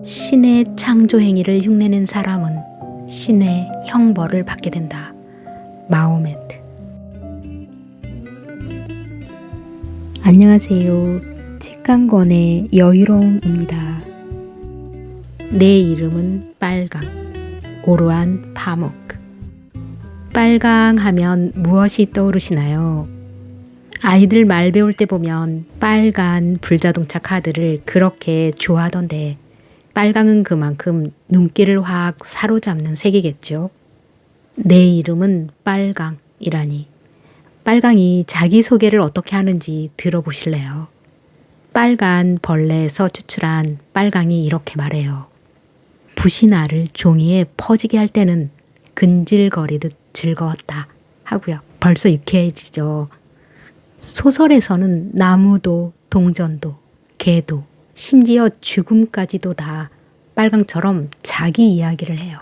신의 창조 행위를 흉내낸 사람은 신의 형벌을 받게 된다. 마호메트. 안녕하세요. 책강권의 여유로움입니다. 내 이름은 빨강. 오르안 파묵. 빨강 하면 무엇이 떠오르시나요? 아이들 말 배울 때 보면 빨간 불자동차 카드를 그렇게 좋아하던데 빨강은 그만큼 눈길을 확 사로잡는 색이겠죠. 내 이름은 빨강이라니. 빨강이 자기소개를 어떻게 하는지 들어보실래요? 빨간 벌레에서 추출한 빨강이 이렇게 말해요. 부시나를 종이에 퍼지게 할 때는 근질거리듯 즐거웠다 하고요. 벌써 유쾌해지죠. 소설에서는 나무도 동전도 개도 심지어 죽음까지도 다 빨강처럼 자기 이야기를 해요.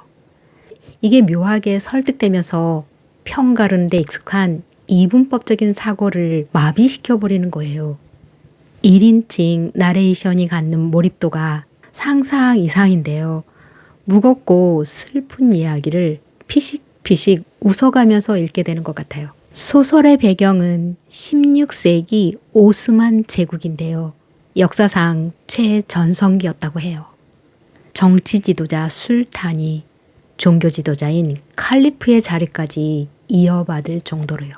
이게 묘하게 설득되면서 편가르는 데 익숙한 이분법적인 사고를 마비시켜버리는 거예요. 1인칭 나레이션이 갖는 몰입도가 상상 이상인데요. 무겁고 슬픈 이야기를 피식피식 웃어가면서 읽게 되는 것 같아요. 소설의 배경은 16세기 오스만 제국인데요. 역사상 최전성기였다고 해요. 정치 지도자 술탄이 종교 지도자인 칼리프의 자리까지 이어받을 정도로요.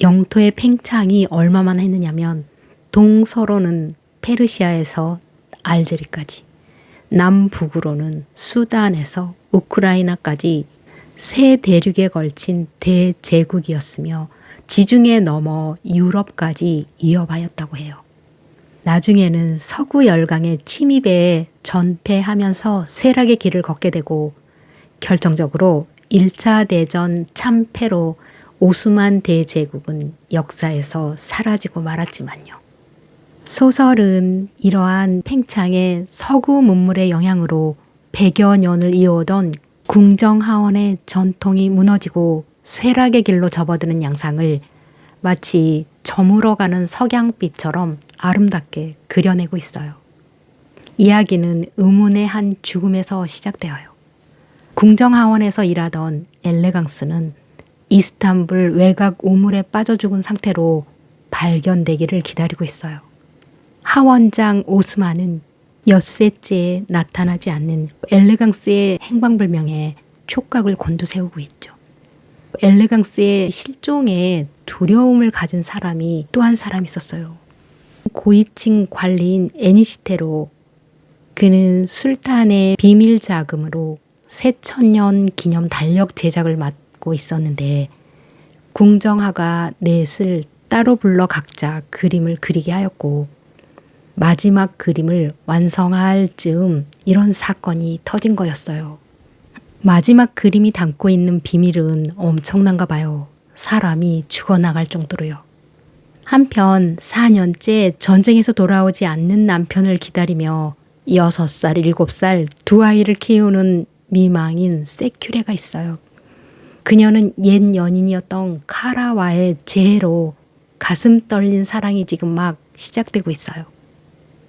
영토의 팽창이 얼마만 했느냐면 동서로는 페르시아에서 알제리까지, 남북으로는 수단에서 우크라이나까지 세 대륙에 걸친 대제국이었으며 지중해 넘어 유럽까지 이어받았다고 해요. 나중에는 서구 열강의 침입에 전패하면서 쇠락의 길을 걷게 되고 결정적으로 1차 대전 참패로 오스만 대제국은 역사에서 사라지고 말았지만요. 소설은 이러한 팽창의 서구 문물의 영향으로 100여 년을 이어오던 궁정하원의 전통이 무너지고 쇠락의 길로 접어드는 양상을 마치 저물어가는 석양빛처럼 아름답게 그려내고 있어요. 이야기는 의문의 한 죽음에서 시작되어요. 궁정하원에서 일하던 엘레강스는 이스탄불 외곽 우물에 빠져 죽은 상태로 발견되기를 기다리고 있어요. 하원장 오스만은 엿새째에 나타나지 않는 엘레강스의 행방불명에 촉각을 곤두세우고 있죠. 엘레강스의 실종에 두려움을 가진 사람이 또 한 사람 있었어요. 고위층 관리인 애니시테로. 그는 술탄의 비밀 자금으로 새천년 기념 달력 제작을 맡고 있었는데 궁정하가 넷을 따로 불러 각자 그림을 그리게 하였고 마지막 그림을 완성할 즈음 이런 사건이 터진 거였어요. 마지막 그림이 담고 있는 비밀은 엄청난가 봐요. 사람이 죽어나갈 정도로요. 한편 4년째 전쟁에서 돌아오지 않는 남편을 기다리며 6살, 7살 두 아이를 키우는 미망인 세큐레가 있어요. 그녀는 옛 연인이었던 카라와의 재해로 가슴 떨린 사랑이 지금 막 시작되고 있어요.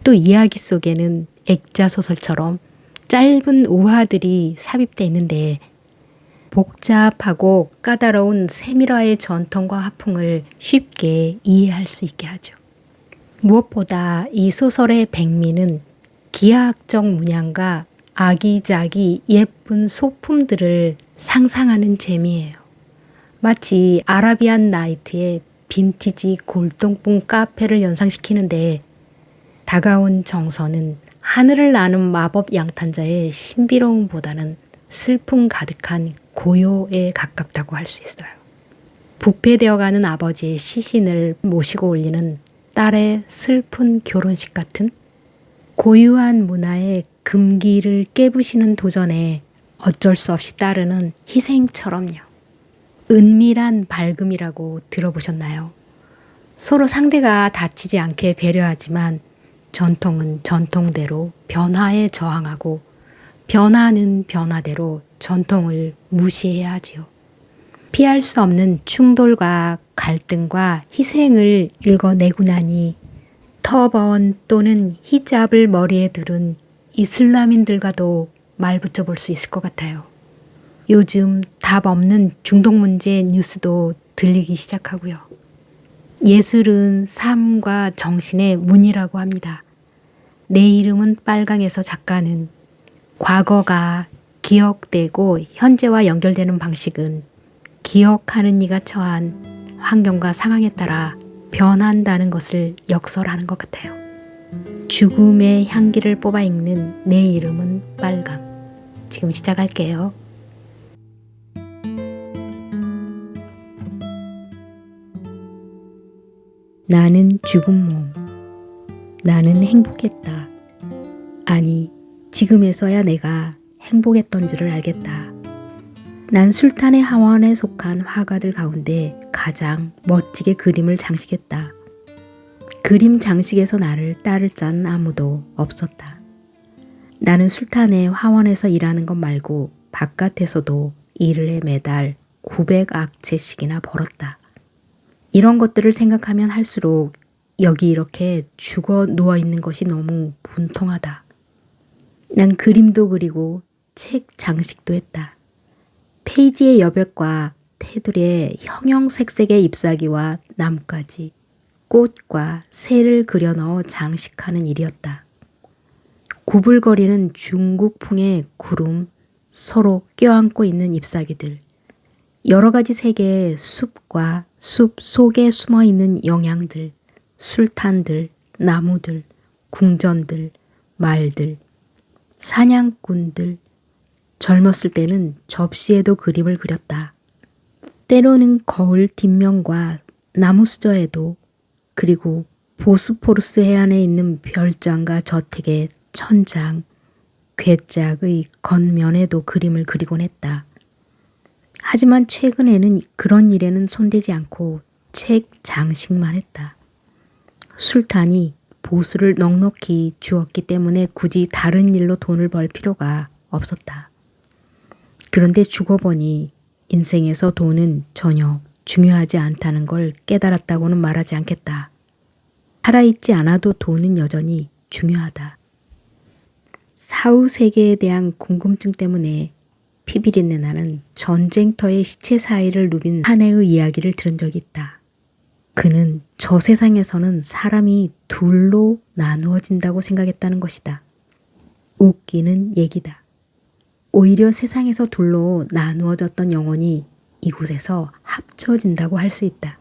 또 이야기 속에는 액자 소설처럼 짧은 우화들이 삽입되어 있는데 복잡하고 까다로운 세밀화의 전통과 화풍을 쉽게 이해할 수 있게 하죠. 무엇보다 이 소설의 백미는 기하학적 문양과 아기자기 예쁜 소품들을 상상하는 재미예요. 마치 아라비안 나이트의 빈티지 골동품 카페를 연상시키는데 다가온 정서는 하늘을 나는 마법 양탄자의 신비로움보다는 슬픔 가득한 고요에 가깝다고 할 수 있어요. 부패되어가는 아버지의 시신을 모시고 올리는 딸의 슬픈 결혼식 같은 고유한 문화의 금기를 깨부시는 도전에 어쩔 수 없이 따르는 희생처럼요. 은밀한 밝음이라고 들어보셨나요? 서로 상대가 다치지 않게 배려하지만 전통은 전통대로 변화에 저항하고 변화는 변화대로 전통을 무시해야 하지요. 피할 수 없는 충돌과 갈등과 희생을 읽어내고 나니 터번 또는 히잡을 머리에 두른 이슬람인들과도 말 붙여볼 수 있을 것 같아요. 요즘 답 없는 중독 문제 뉴스도 들리기 시작하고요. 예술은 삶과 정신의 문이라고 합니다. 내 이름은 빨강에서 작가는 과거가 기억되고 현재와 연결되는 방식은 기억하는 이가 처한 환경과 상황에 따라 변한다는 것을 역설하는 것 같아요. 죽음의 향기를 뽑아 읽는 내 이름은 빨강. 지금 시작할게요. 나는 죽은 몸. 나는 행복했다. 아니, 지금에서야 내가 행복했던 줄을 알겠다. 난 술탄의 하원에 속한 화가들 가운데 가장 멋지게 그림을 장식했다. 그림 장식에서 나를 따를 자는 아무도 없었다. 나는 술탄의 화원에서 일하는 것 말고 바깥에서도 일을 해 매달 900악체씩이나 벌었다. 이런 것들을 생각하면 할수록 여기 이렇게 죽어 누워있는 것이 너무 분통하다. 난 그림도 그리고 책 장식도 했다. 페이지의 여백과 테두리에 형형색색의 잎사귀와 나뭇가지, 꽃과 새를 그려 넣어 장식하는 일이었다. 구불거리는 중국풍의 구름, 서로 껴안고 있는 잎사귀들, 여러 가지 색의 숲과 숲 속에 숨어 있는 영양들, 술탄들, 나무들, 궁전들, 말들, 사냥꾼들. 젊었을 때는 접시에도 그림을 그렸다. 때로는 거울 뒷면과 나무 수저에도, 그리고 보스포루스 해안에 있는 별장과 저택의 천장, 괴짝의 겉면에도 그림을 그리곤 했다. 하지만 최근에는 그런 일에는 손대지 않고 책 장식만 했다. 술탄이 보수를 넉넉히 주었기 때문에 굳이 다른 일로 돈을 벌 필요가 없었다. 그런데 죽어보니 인생에서 돈은 전혀 중요하지 않다는 걸 깨달았다고는 말하지 않겠다. 살아있지 않아도 돈은 여전히 중요하다. 사후 세계에 대한 궁금증 때문에 피비린내 나는 전쟁터의 시체 사이를 누빈 사내의 이야기를 들은 적이 있다. 그는 저 세상에서는 사람이 둘로 나누어진다고 생각했다는 것이다. 웃기는 얘기다. 오히려 세상에서 둘로 나누어졌던 영혼이 이곳에서 합쳐진다고 할 수 있다.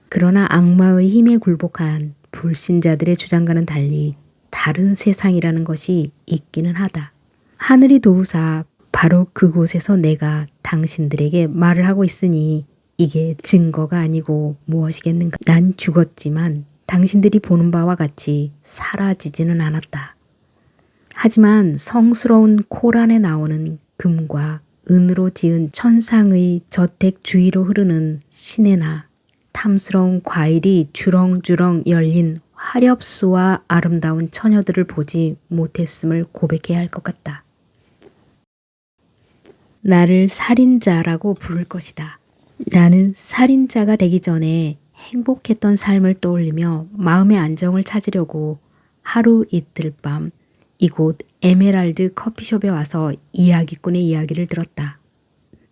그러나 악마의 힘에 굴복한 불신자들의 주장과는 달리 다른 세상이라는 것이 있기는 하다. 하늘이 도우사 바로 그곳에서 내가 당신들에게 말을 하고 있으니 이게 증거가 아니고 무엇이겠는가. 난 죽었지만 당신들이 보는 바와 같이 사라지지는 않았다. 하지만 성스러운 코란에 나오는 금과 은으로 지은 천상의 저택 주위로 흐르는 시내나 탐스러운 과일이 주렁주렁 열린 화렵수와 아름다운 처녀들을 보지 못했음을 고백해야 할 것 같다. 나를 살인자라고 부를 것이다. 나는 살인자가 되기 전에 행복했던 삶을 떠올리며 마음의 안정을 찾으려고 하루 이틀 밤 이곳 에메랄드 커피숍에 와서 이야기꾼의 이야기를 들었다.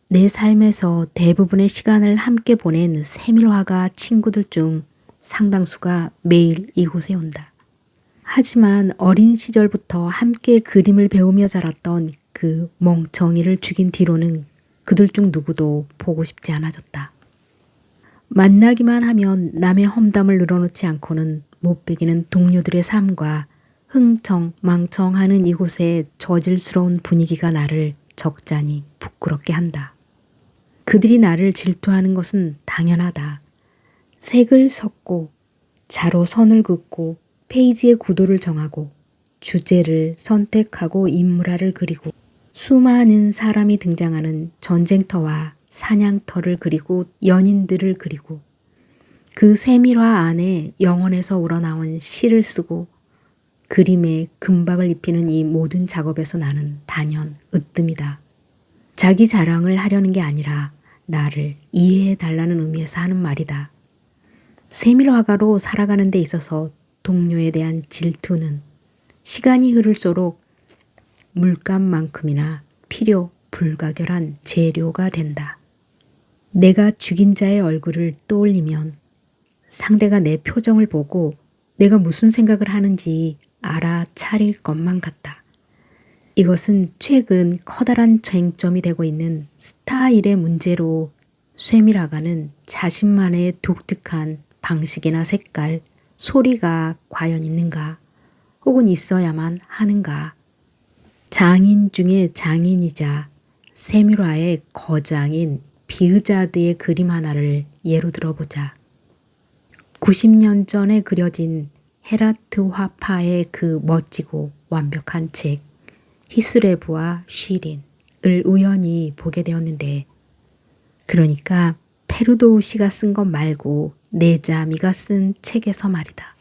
내 삶에서 대부분의 시간을 함께 보낸 세밀화가 친구들 중 상당수가 매일 이곳에 온다. 하지만 어린 시절부터 함께 그림을 배우며 자랐던 그 멍청이를 죽인 뒤로는 그들 중 누구도 보고 싶지 않아졌다. 만나기만 하면 남의 험담을 늘어놓지 않고는 못 베기는 동료들의 삶과 흥청망청하는 이곳의 저질스러운 분위기가 나를 적잖이 부끄럽게 한다. 그들이 나를 질투하는 것은 당연하다. 색을 섞고 자로 선을 긋고 페이지의 구도를 정하고 주제를 선택하고 인물화를 그리고 수많은 사람이 등장하는 전쟁터와 사냥터를 그리고 연인들을 그리고 그 세밀화 안에 영혼에서 우러나온 시를 쓰고 그림에 금박을 입히는 이 모든 작업에서 나는 단연 으뜸이다. 자기 자랑을 하려는 게 아니라 나를 이해해달라는 의미에서 하는 말이다. 세밀화가로 살아가는 데 있어서 동료에 대한 질투는 시간이 흐를수록 물감만큼이나 필요 불가결한 재료가 된다. 내가 죽인 자의 얼굴을 떠올리면 상대가 내 표정을 보고 내가 무슨 생각을 하는지 알아차릴 것만 같다. 이것은 최근 커다란 쟁점이 되고 있는 스타일의 문제로 쇠미라가는 자신만의 독특한 방식이나 색깔, 소리가 과연 있는가 혹은 있어야만 하는가. 장인 중에 장인이자 세뮤라의 거장인 비으자드의 그림 하나를 예로 들어보자. 90년 전에 그려진 헤라트 화파의 그 멋지고 완벽한 책 히스레브와 쉬린을 우연히 보게 되었는데, 그러니까 페르도우시가 쓴 것 말고 네자미가 쓴 책에서 말이다.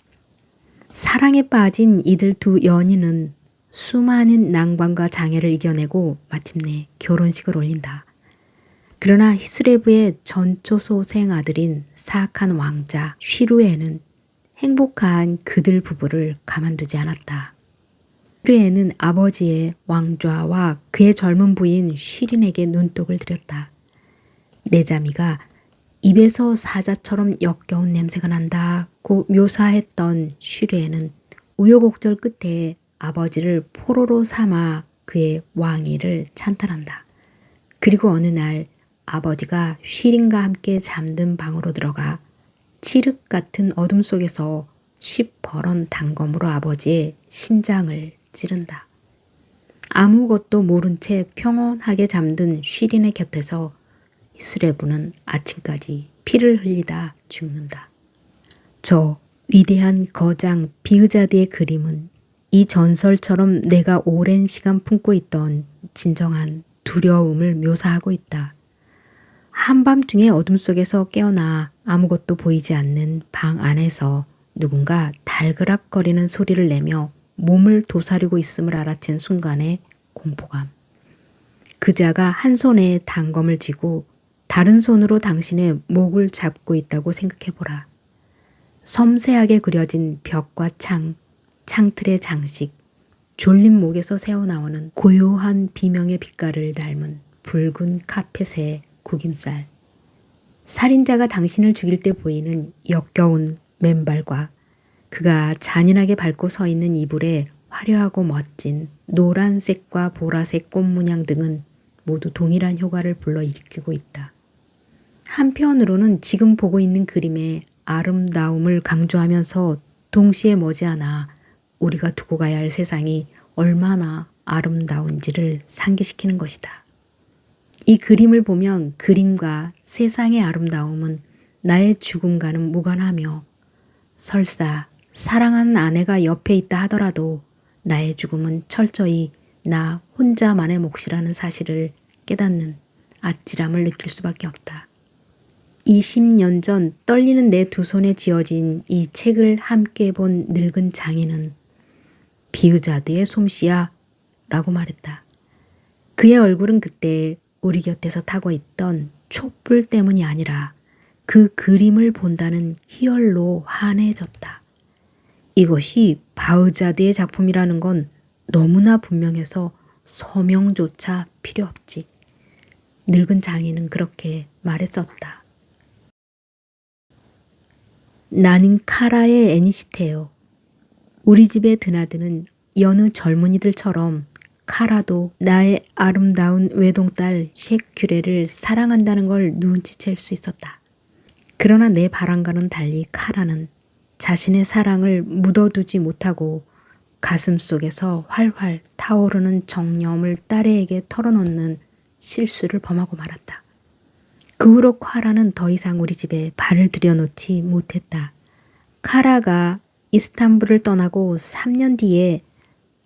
사랑에 빠진 이들 두 연인은 수많은 난관과 장애를 이겨내고 마침내 결혼식을 올린다. 그러나 히스레브의 전초소생 아들인 사악한 왕자 쉬루에는 행복한 그들 부부를 가만두지 않았다. 쉬루에는 아버지의 왕좌와 그의 젊은 부인 쉬린에게 눈독을 들였다. 네자미가 입에서 사자처럼 역겨운 냄새가 난다고 묘사했던 쉬루에는 우여곡절 끝에 아버지를 포로로 삼아 그의 왕위를 찬탈한다. 그리고 어느 날 아버지가 쉬린과 함께 잠든 방으로 들어가 칠흑 같은 어둠 속에서 시퍼런 단검으로 아버지의 심장을 찌른다. 아무것도 모른 채 평온하게 잠든 쉬린의 곁에서 히스레브는 아침까지 피를 흘리다 죽는다. 저 위대한 거장 비으자드의 그림은 이 전설처럼 내가 오랜 시간 품고 있던 진정한 두려움을 묘사하고 있다. 한밤중에 어둠 속에서 깨어나 아무것도 보이지 않는 방 안에서 누군가 달그락거리는 소리를 내며 몸을 도사리고 있음을 알아챈 순간의 공포감. 그자가 한 손에 단검을 쥐고 다른 손으로 당신의 목을 잡고 있다고 생각해보라. 섬세하게 그려진 벽과 창틀의 장식, 졸린 목에서 새어나오는 고요한 비명의 빛깔을 닮은 붉은 카펫의 구김살. 살인자가 당신을 죽일 때 보이는 역겨운 맨발과 그가 잔인하게 밟고 서 있는 이불의 화려하고 멋진 노란색과 보라색 꽃 문양 등은 모두 동일한 효과를 불러일으키고 있다. 한편으로는 지금 보고 있는 그림의 아름다움을 강조하면서 동시에 머지않아 우리가 두고 가야 할 세상이 얼마나 아름다운지를 상기시키는 것이다. 이 그림을 보면 그림과 세상의 아름다움은 나의 죽음과는 무관하며 설사 사랑하는 아내가 옆에 있다 하더라도 나의 죽음은 철저히 나 혼자만의 몫이라는 사실을 깨닫는 아찔함을 느낄 수밖에 없다. 20년 전 떨리는 내 두 손에 쥐어진 이 책을 함께 본 늙은 장인은 비으자드의 솜씨야 라고 말했다. 그의 얼굴은 그때 우리 곁에서 타고 있던 촛불 때문이 아니라 그 그림을 본다는 희열로 환해졌다. 이것이 바으자드의 작품이라는 건 너무나 분명해서 서명조차 필요 없지. 늙은 장인은 그렇게 말했었다. 나는 카라의 애니시테요. 우리 집에 드나드는 여느 젊은이들처럼 카라도 나의 아름다운 외동딸 셰큐레를 사랑한다는 걸 눈치챌 수 있었다. 그러나 내 바람과는 달리 카라는 자신의 사랑을 묻어두지 못하고 가슴속에서 활활 타오르는 정념을 딸에게 털어놓는 실수를 범하고 말았다. 그 후로 카라는 더 이상 우리 집에 발을 들여놓지 못했다. 카라가 이스탄불을 떠나고 3년 뒤에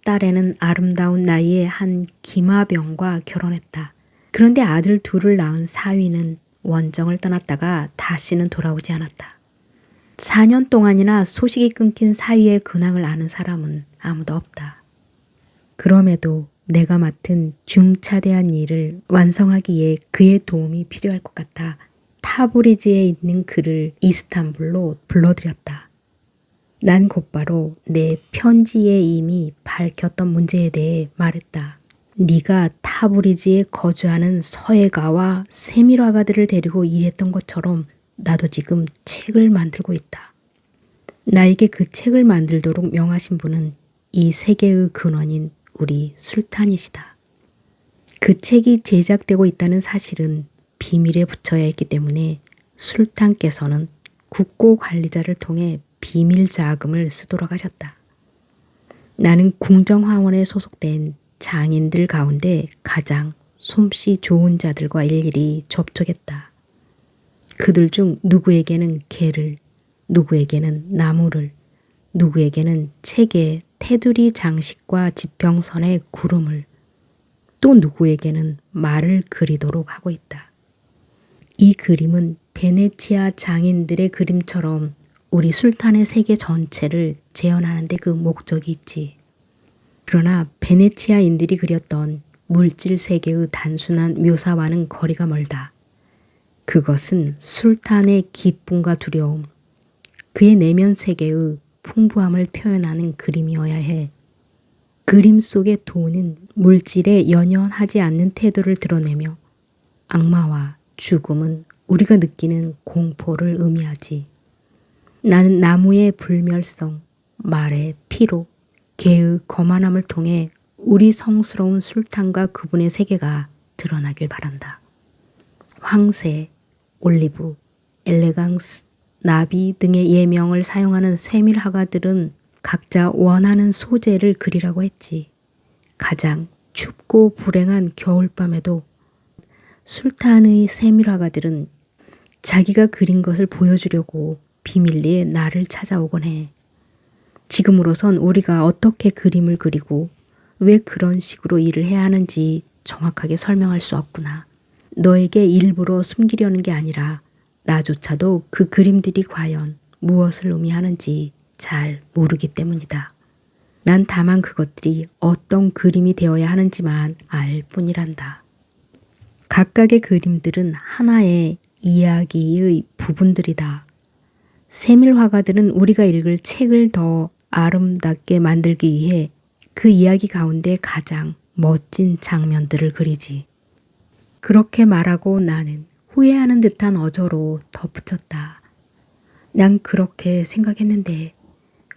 딸애는 아름다운 나이에 한 기마병과 결혼했다. 그런데 아들 둘을 낳은 사위는 원정을 떠났다가 다시는 돌아오지 않았다. 4년 동안이나 소식이 끊긴 사위의 근황을 아는 사람은 아무도 없다. 그럼에도 내가 맡은 중차대한 일을 완성하기에 그의 도움이 필요할 것 같아 타브리즈에 있는 그를 이스탄불로 불러들였다. 난 곧바로 내 편지에 이미 밝혔던 문제에 대해 말했다. 네가 타브리지에 거주하는 서예가와 세밀화가들을 데리고 일했던 것처럼 나도 지금 책을 만들고 있다. 나에게 그 책을 만들도록 명하신 분은 이 세계의 근원인 우리 술탄이시다. 그 책이 제작되고 있다는 사실은 비밀에 붙여야 했기 때문에 술탄께서는 국고 관리자를 통해 비밀 자금을 쓰도록 하셨다. 나는 궁정화원에 소속된 장인들 가운데 가장 솜씨 좋은 자들과 일일이 접촉했다. 그들 중 누구에게는 개를, 누구에게는 나무를, 누구에게는 책에 테두리 장식과 지평선의 구름을, 또 누구에게는 말을 그리도록 하고 있다. 이 그림은 베네치아 장인들의 그림처럼 우리 술탄의 세계 전체를 재현하는 데 그 목적이 있지. 그러나 베네치아인들이 그렸던 물질 세계의 단순한 묘사와는 거리가 멀다. 그것은 술탄의 기쁨과 두려움, 그의 내면 세계의 풍부함을 표현하는 그림이어야 해. 그림 속의 도는 물질에 연연하지 않는 태도를 드러내며 악마와 죽음은 우리가 느끼는 공포를 의미하지. 나는 나무의 불멸성, 말의 피로, 개의 거만함을 통해 우리 성스러운 술탄과 그분의 세계가 드러나길 바란다. 황새, 올리브, 엘레강스, 나비 등의 예명을 사용하는 쇠밀화가들은 각자 원하는 소재를 그리라고 했지. 가장 춥고 불행한 겨울밤에도 술탄의 쇠밀화가들은 자기가 그린 것을 보여주려고 비밀리에 나를 찾아오곤 해. 지금으로선 우리가 어떻게 그림을 그리고 왜 그런 식으로 일을 해야 하는지 정확하게 설명할 수 없구나. 너에게 일부러 숨기려는 게 아니라 나조차도 그 그림들이 과연 무엇을 의미하는지 잘 모르기 때문이다. 난 다만 그것들이 어떤 그림이 되어야 하는지만 알 뿐이란다. 각각의 그림들은 하나의 이야기의 부분들이다. 세밀화가들은 우리가 읽을 책을 더 아름답게 만들기 위해 그 이야기 가운데 가장 멋진 장면들을 그리지. 그렇게 말하고 나는 후회하는 듯한 어조로 덧붙였다. 난 그렇게 생각했는데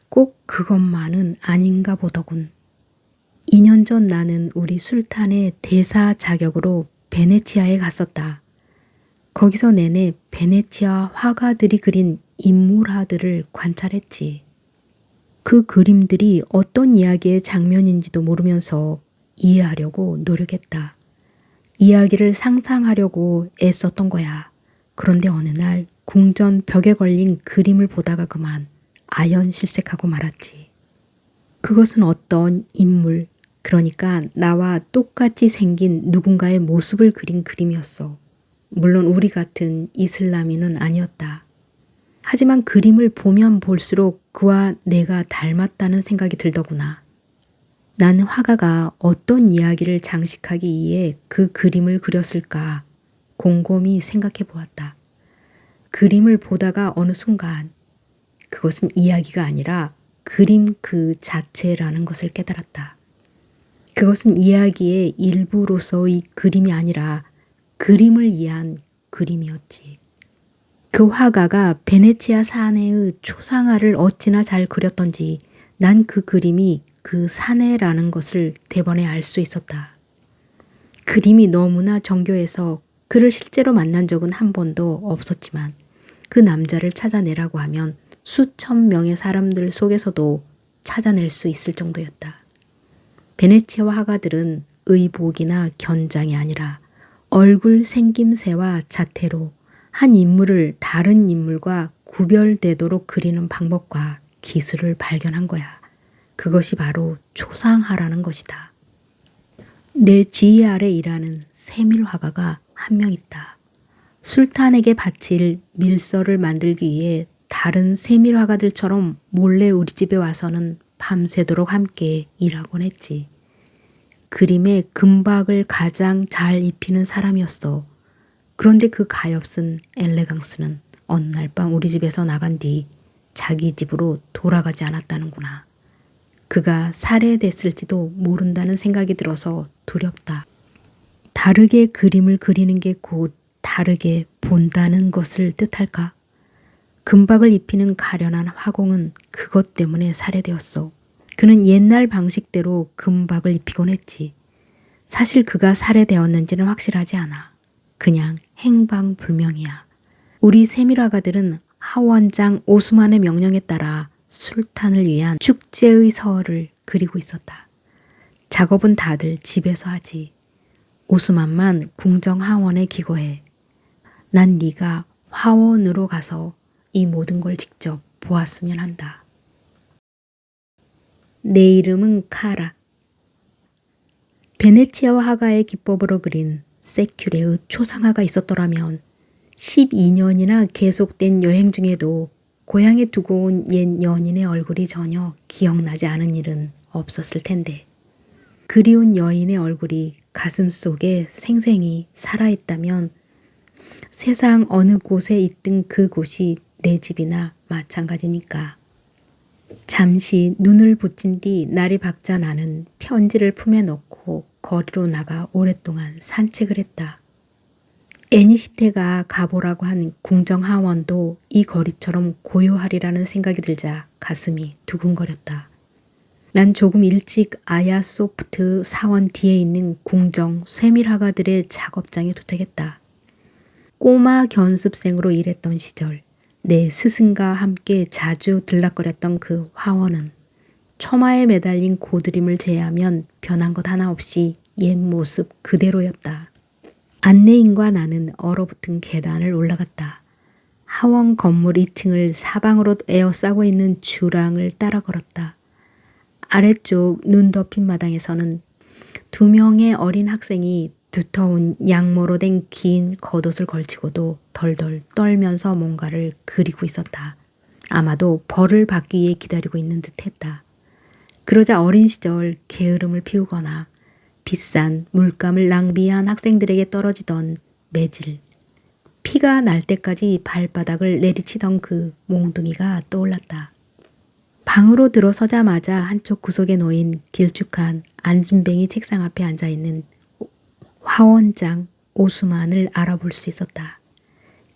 꼭 그것만은 아닌가 보더군. 2년 전 나는 우리 술탄의 대사 자격으로 베네치아에 갔었다. 거기서 내내 베네치아 화가들이 그린 인물화들을 관찰했지. 그 그림들이 어떤 이야기의 장면인지도 모르면서 이해하려고 노력했다. 이야기를 상상하려고 애썼던 거야. 그런데 어느 날 궁전 벽에 걸린 그림을 보다가 그만 아연실색하고 말았지. 그것은 어떤 인물, 그러니까 나와 똑같이 생긴 누군가의 모습을 그린 그림이었어. 물론 우리 같은 이슬람인은 아니었다. 하지만 그림을 보면 볼수록 그와 내가 닮았다는 생각이 들더구나. 난 화가가 어떤 이야기를 장식하기 위해 그 그림을 그렸을까 곰곰이 생각해 보았다. 그림을 보다가 어느 순간 그것은 이야기가 아니라 그림 그 자체라는 것을 깨달았다. 그것은 이야기의 일부로서의 그림이 아니라 그림을 위한 그림이었지. 그 화가가 베네치아 사내의 초상화를 어찌나 잘 그렸던지 난 그 그림이 그 사내라는 것을 대번에 알 수 있었다. 그림이 너무나 정교해서 그를 실제로 만난 적은 한 번도 없었지만 그 남자를 찾아내라고 하면 수천 명의 사람들 속에서도 찾아낼 수 있을 정도였다. 베네치아 화가들은 의복이나 견장이 아니라 얼굴 생김새와 자태로 한 인물을 다른 인물과 구별되도록 그리는 방법과 기술을 발견한 거야. 그것이 바로 초상화라는 것이다. 내 지휘 아래 일하는 세밀 화가가 한 명 있다. 술탄에게 바칠 밀서를 만들기 위해 다른 세밀 화가들처럼 몰래 우리 집에 와서는 밤새도록 함께 일하곤 했지. 그림에 금박을 가장 잘 입히는 사람이었어. 그런데 그 가엾은 엘레강스는 어느 날 밤 우리 집에서 나간 뒤 자기 집으로 돌아가지 않았다는구나. 그가 살해됐을지도 모른다는 생각이 들어서 두렵다. 다르게 그림을 그리는 게 곧 다르게 본다는 것을 뜻할까? 금박을 입히는 가련한 화공은 그것 때문에 살해되었어. 그는 옛날 방식대로 금박을 입히곤 했지. 사실 그가 살해되었는지는 확실하지 않아. 그냥 행방불명이야. 우리 세밀화가들은 하원장 오스만의 명령에 따라 술탄을 위한 축제의 서를 그리고 있었다. 작업은 다들 집에서 하지. 오스만만 궁정 하원에 기거해. 난 네가 화원으로 가서 이 모든 걸 직접 보았으면 한다. 내 이름은 카라. 베네치아 화가의 기법으로 그린 세큐레의 초상화가 있었더라면 12년이나 계속된 여행 중에도 고향에 두고 온 옛 연인의 얼굴이 전혀 기억나지 않은 일은 없었을 텐데. 그리운 여인의 얼굴이 가슴 속에 생생히 살아있다면 세상 어느 곳에 있든 그곳이 내 집이나 마찬가지니까. 잠시 눈을 붙인 뒤 날이 밝자 나는 편지를 품에 넣고 거리로 나가 오랫동안 산책을 했다. 애니시테가 가보라고 한 궁정하원도 이 거리처럼 고요하리라는 생각이 들자 가슴이 두근거렸다. 난 조금 일찍 아야소프트 사원 뒤에 있는 궁정 쇠밀화가들의 작업장에 도착했다. 꼬마 견습생으로 일했던 시절 내 스승과 함께 자주 들락거렸던 그 화원은 처마에 매달린 고드림을 제외하면 변한 것 하나 없이 옛 모습 그대로였다. 안내인과 나는 얼어붙은 계단을 올라갔다. 하원 건물 2층을 사방으로 에워싸고 있는 주랑을 따라 걸었다. 아래쪽 눈 덮인 마당에서는 2명의 어린 학생이 두터운 양모로 된 긴 겉옷을 걸치고도 덜덜 떨면서 뭔가를 그리고 있었다. 아마도 벌을 받기 위해 기다리고 있는 듯했다. 그러자 어린 시절 게으름을 피우거나 비싼 물감을 낭비한 학생들에게 떨어지던 매질, 피가 날 때까지 발바닥을 내리치던 그 몽둥이가 떠올랐다. 방으로 들어서자마자 한쪽 구석에 놓인 길쭉한 안진뱅이 책상 앞에 앉아있는 화원장 오스만을 알아볼 수 있었다.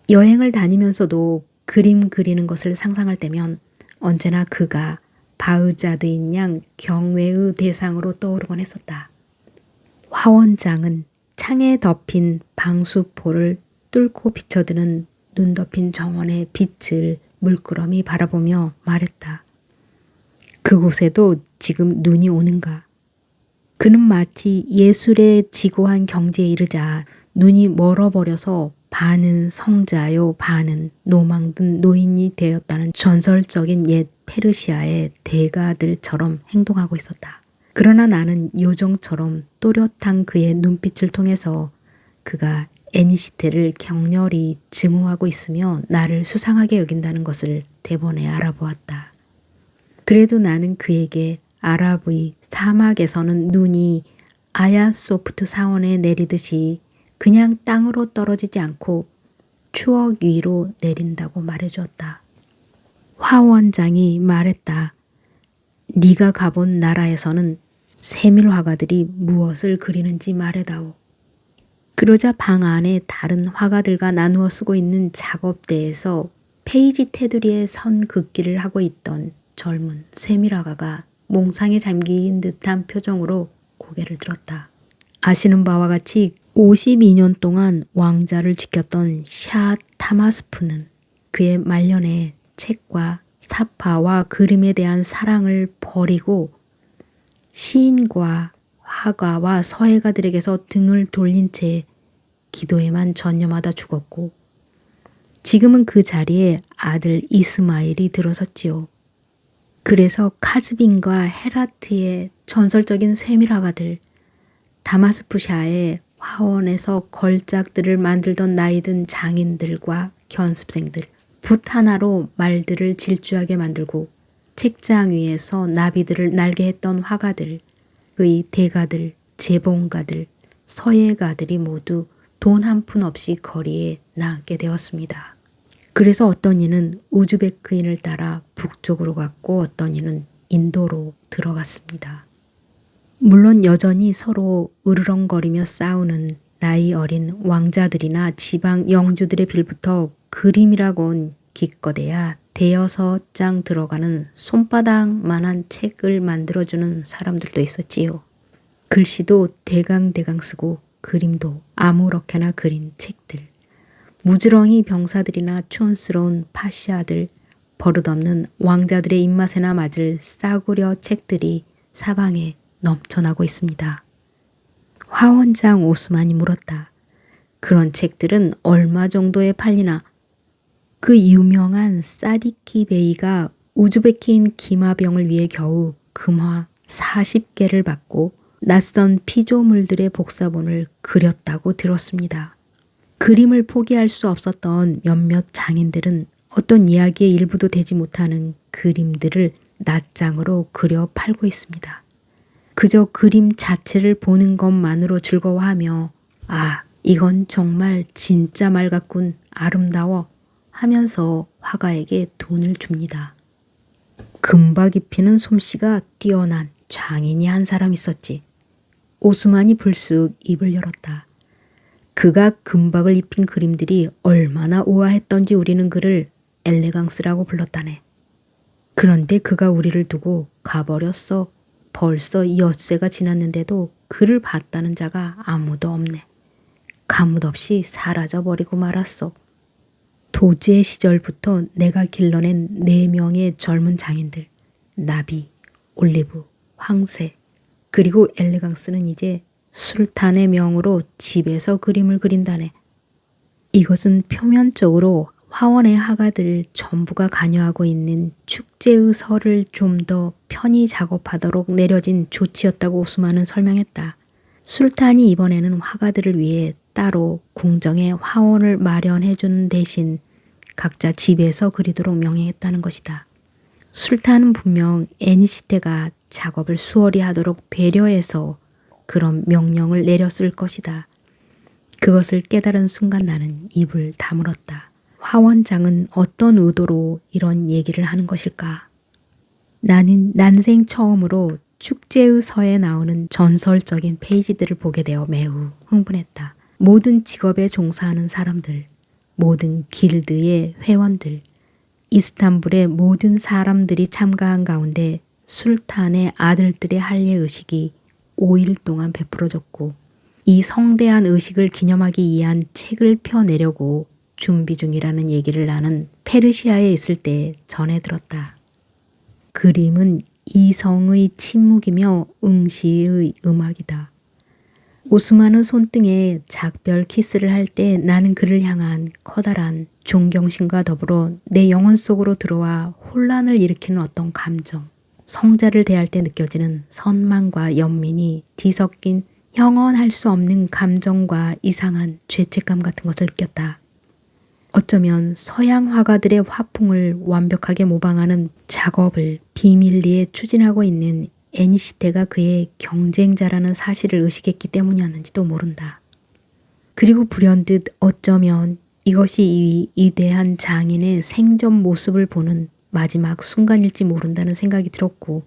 여행을 다니면서도 그림 그리는 것을 상상할 때면 언제나 그가 바흐자드인 양 경외의 대상으로 떠오르곤 했었다. 화원장은 창에 덮인 방수포를 뚫고 비쳐드는 눈 덮인 정원의 빛을 물끄러미 바라보며 말했다. 그곳에도 지금 눈이 오는가? 그는 마치 예술의 지고한 경지에 이르자 눈이 멀어버려서 반은 성자요 반은 노망든 노인이 되었다는 전설적인 옛 페르시아의 대가들처럼 행동하고 있었다. 그러나 나는 요정처럼 또렷한 그의 눈빛을 통해서 그가 애니시테를 격렬히 증오하고 있으며 나를 수상하게 여긴다는 것을 대번에 알아보았다. 그래도 나는 그에게 아랍의 사막에서는 눈이 아야소프트 사원에 내리듯이 그냥 땅으로 떨어지지 않고 추억 위로 내린다고 말해주었다. 화원장이 말했다. 네가 가본 나라에서는 세밀화가들이 무엇을 그리는지 말해다오. 그러자 방 안에 다른 화가들과 나누어 쓰고 있는 작업대에서 페이지 테두리에 선 긋기를 하고 있던 젊은 세밀화가가 몽상에 잠긴 듯한 표정으로 고개를 들었다. 아시는 바와 같이 52년 동안 왕자를 지켰던 샤 타마스프는 그의 말년에 책과 사파와 그림에 대한 사랑을 버리고 시인과 화가와 서예가들에게서 등을 돌린 채 기도에만 전념하다 죽었고 지금은 그 자리에 아들 이스마일이 들어섰지요. 그래서 카즈빈과 헤라트의 전설적인 세밀화가들, 다마스푸샤의 화원에서 걸작들을 만들던 나이든 장인들과 견습생들, 붓 하나로 말들을 질주하게 만들고 책장 위에서 나비들을 날게 했던 화가들, 의 대가들, 재봉가들, 서예가들이 모두 돈 한 푼 없이 거리에 나앉게 되었습니다. 그래서 어떤 이는 우즈베크인을 따라 북쪽으로 갔고 어떤 이는 인도로 들어갔습니다. 물론 여전히 서로 으르렁거리며 싸우는 나이 어린 왕자들이나 지방 영주들의 빌부터 그림이라곤 기껏해야 대여섯 장 들어가는 손바닥만한 책을 만들어주는 사람들도 있었지요. 글씨도 대강대강 쓰고 그림도 아무렇게나 그린 책들. 무지렁이 병사들이나 촌스러운 파시아들, 버릇없는 왕자들의 입맛에나 맞을 싸구려 책들이 사방에 넘쳐나고 있습니다. 화원장 오스만이 물었다. 그런 책들은 얼마 정도에 팔리나? 그 유명한 사디키 베이가 우즈베키인 기마병을 위해 겨우 금화 40개를 받고 낯선 피조물들의 복사본을 그렸다고 들었습니다. 그림을 포기할 수 없었던 몇몇 장인들은 어떤 이야기의 일부도 되지 못하는 그림들을 낱장으로 그려 팔고 있습니다. 그저 그림 자체를 보는 것만으로 즐거워하며 아, 이건 정말 진짜 말 같군, 아름다워 하면서 화가에게 돈을 줍니다. 금박이 피는 솜씨가 뛰어난 장인이 한 사람 있었지. 오스만이 불쑥 입을 열었다. 그가 금박을 입힌 그림들이 얼마나 우아했던지 우리는 그를 엘레강스라고 불렀다네. 그런데 그가 우리를 두고 가버렸어. 벌써 엿새가 지났는데도 그를 봤다는 자가 아무도 없네. 가뭇 없이 사라져버리고 말았어. 도지의 시절부터 내가 길러낸 4명의 젊은 장인들, 나비, 올리브, 황새, 그리고 엘레강스는 이제 술탄의 명으로 집에서 그림을 그린다네. 이것은 표면적으로 화원의 화가들 전부가 관여하고 있는 축제의 설을 좀 더 편히 작업하도록 내려진 조치였다고 오스만은 설명했다. 술탄이 이번에는 화가들을 위해 따로 궁정에 화원을 마련해 주는 대신 각자 집에서 그리도록 명령했다는 것이다. 술탄은 분명 애니시테가 작업을 수월히 하도록 배려해서 그런 명령을 내렸을 것이다. 그것을 깨달은 순간 나는 입을 다물었다. 화원장은 어떤 의도로 이런 얘기를 하는 것일까? 나는 난생 처음으로 축제의 서에 나오는 전설적인 페이지들을 보게 되어 매우 흥분했다. 모든 직업에 종사하는 사람들, 모든 길드의 회원들, 이스탄불의 모든 사람들이 참가한 가운데 술탄의 아들들의 할례 의식이 5일 동안 베풀어졌고 이 성대한 의식을 기념하기 위한 책을 펴내려고 준비 중이라는 얘기를 나는 페르시아에 있을 때 전해 들었다. 그림은 이성의 침묵이며 응시의 음악이다. 오스만은 손등에 작별 키스를 할 때 나는 그를 향한 커다란 존경심과 더불어 내 영혼 속으로 들어와 혼란을 일으키는 어떤 감정, 성자를 대할 때 느껴지는 선망과 연민이 뒤섞인 형언할 수 없는 감정과 이상한 죄책감 같은 것을 느꼈다. 어쩌면 서양 화가들의 화풍을 완벽하게 모방하는 작업을 비밀리에 추진하고 있는 애니시테가 그의 경쟁자라는 사실을 의식했기 때문이었는지도 모른다. 그리고 불현듯 어쩌면 이것이 이 위대한 장인의 생전 모습을 보는 마지막 순간일지 모른다는 생각이 들었고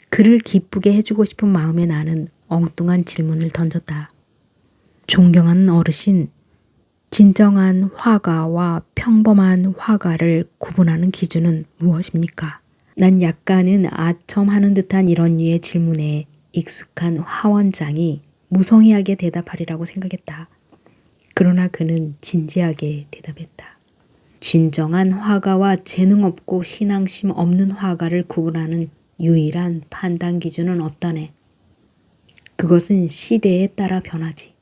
그를 기쁘게 해주고 싶은 마음에 나는 엉뚱한 질문을 던졌다. 존경하는 어르신, 진정한 화가와 평범한 화가를 구분하는 기준은 무엇입니까? 난 약간은 아첨하는 듯한 이런 류의 질문에 익숙한 화원장이 무성의하게 대답하리라고 생각했다. 그러나 그는 진지하게 대답했다. 진정한 화가와 재능 없고 신앙심 없는 화가를 구분하는 유일한 판단 기준은 없다네. 그것은 시대에 따라 변하지.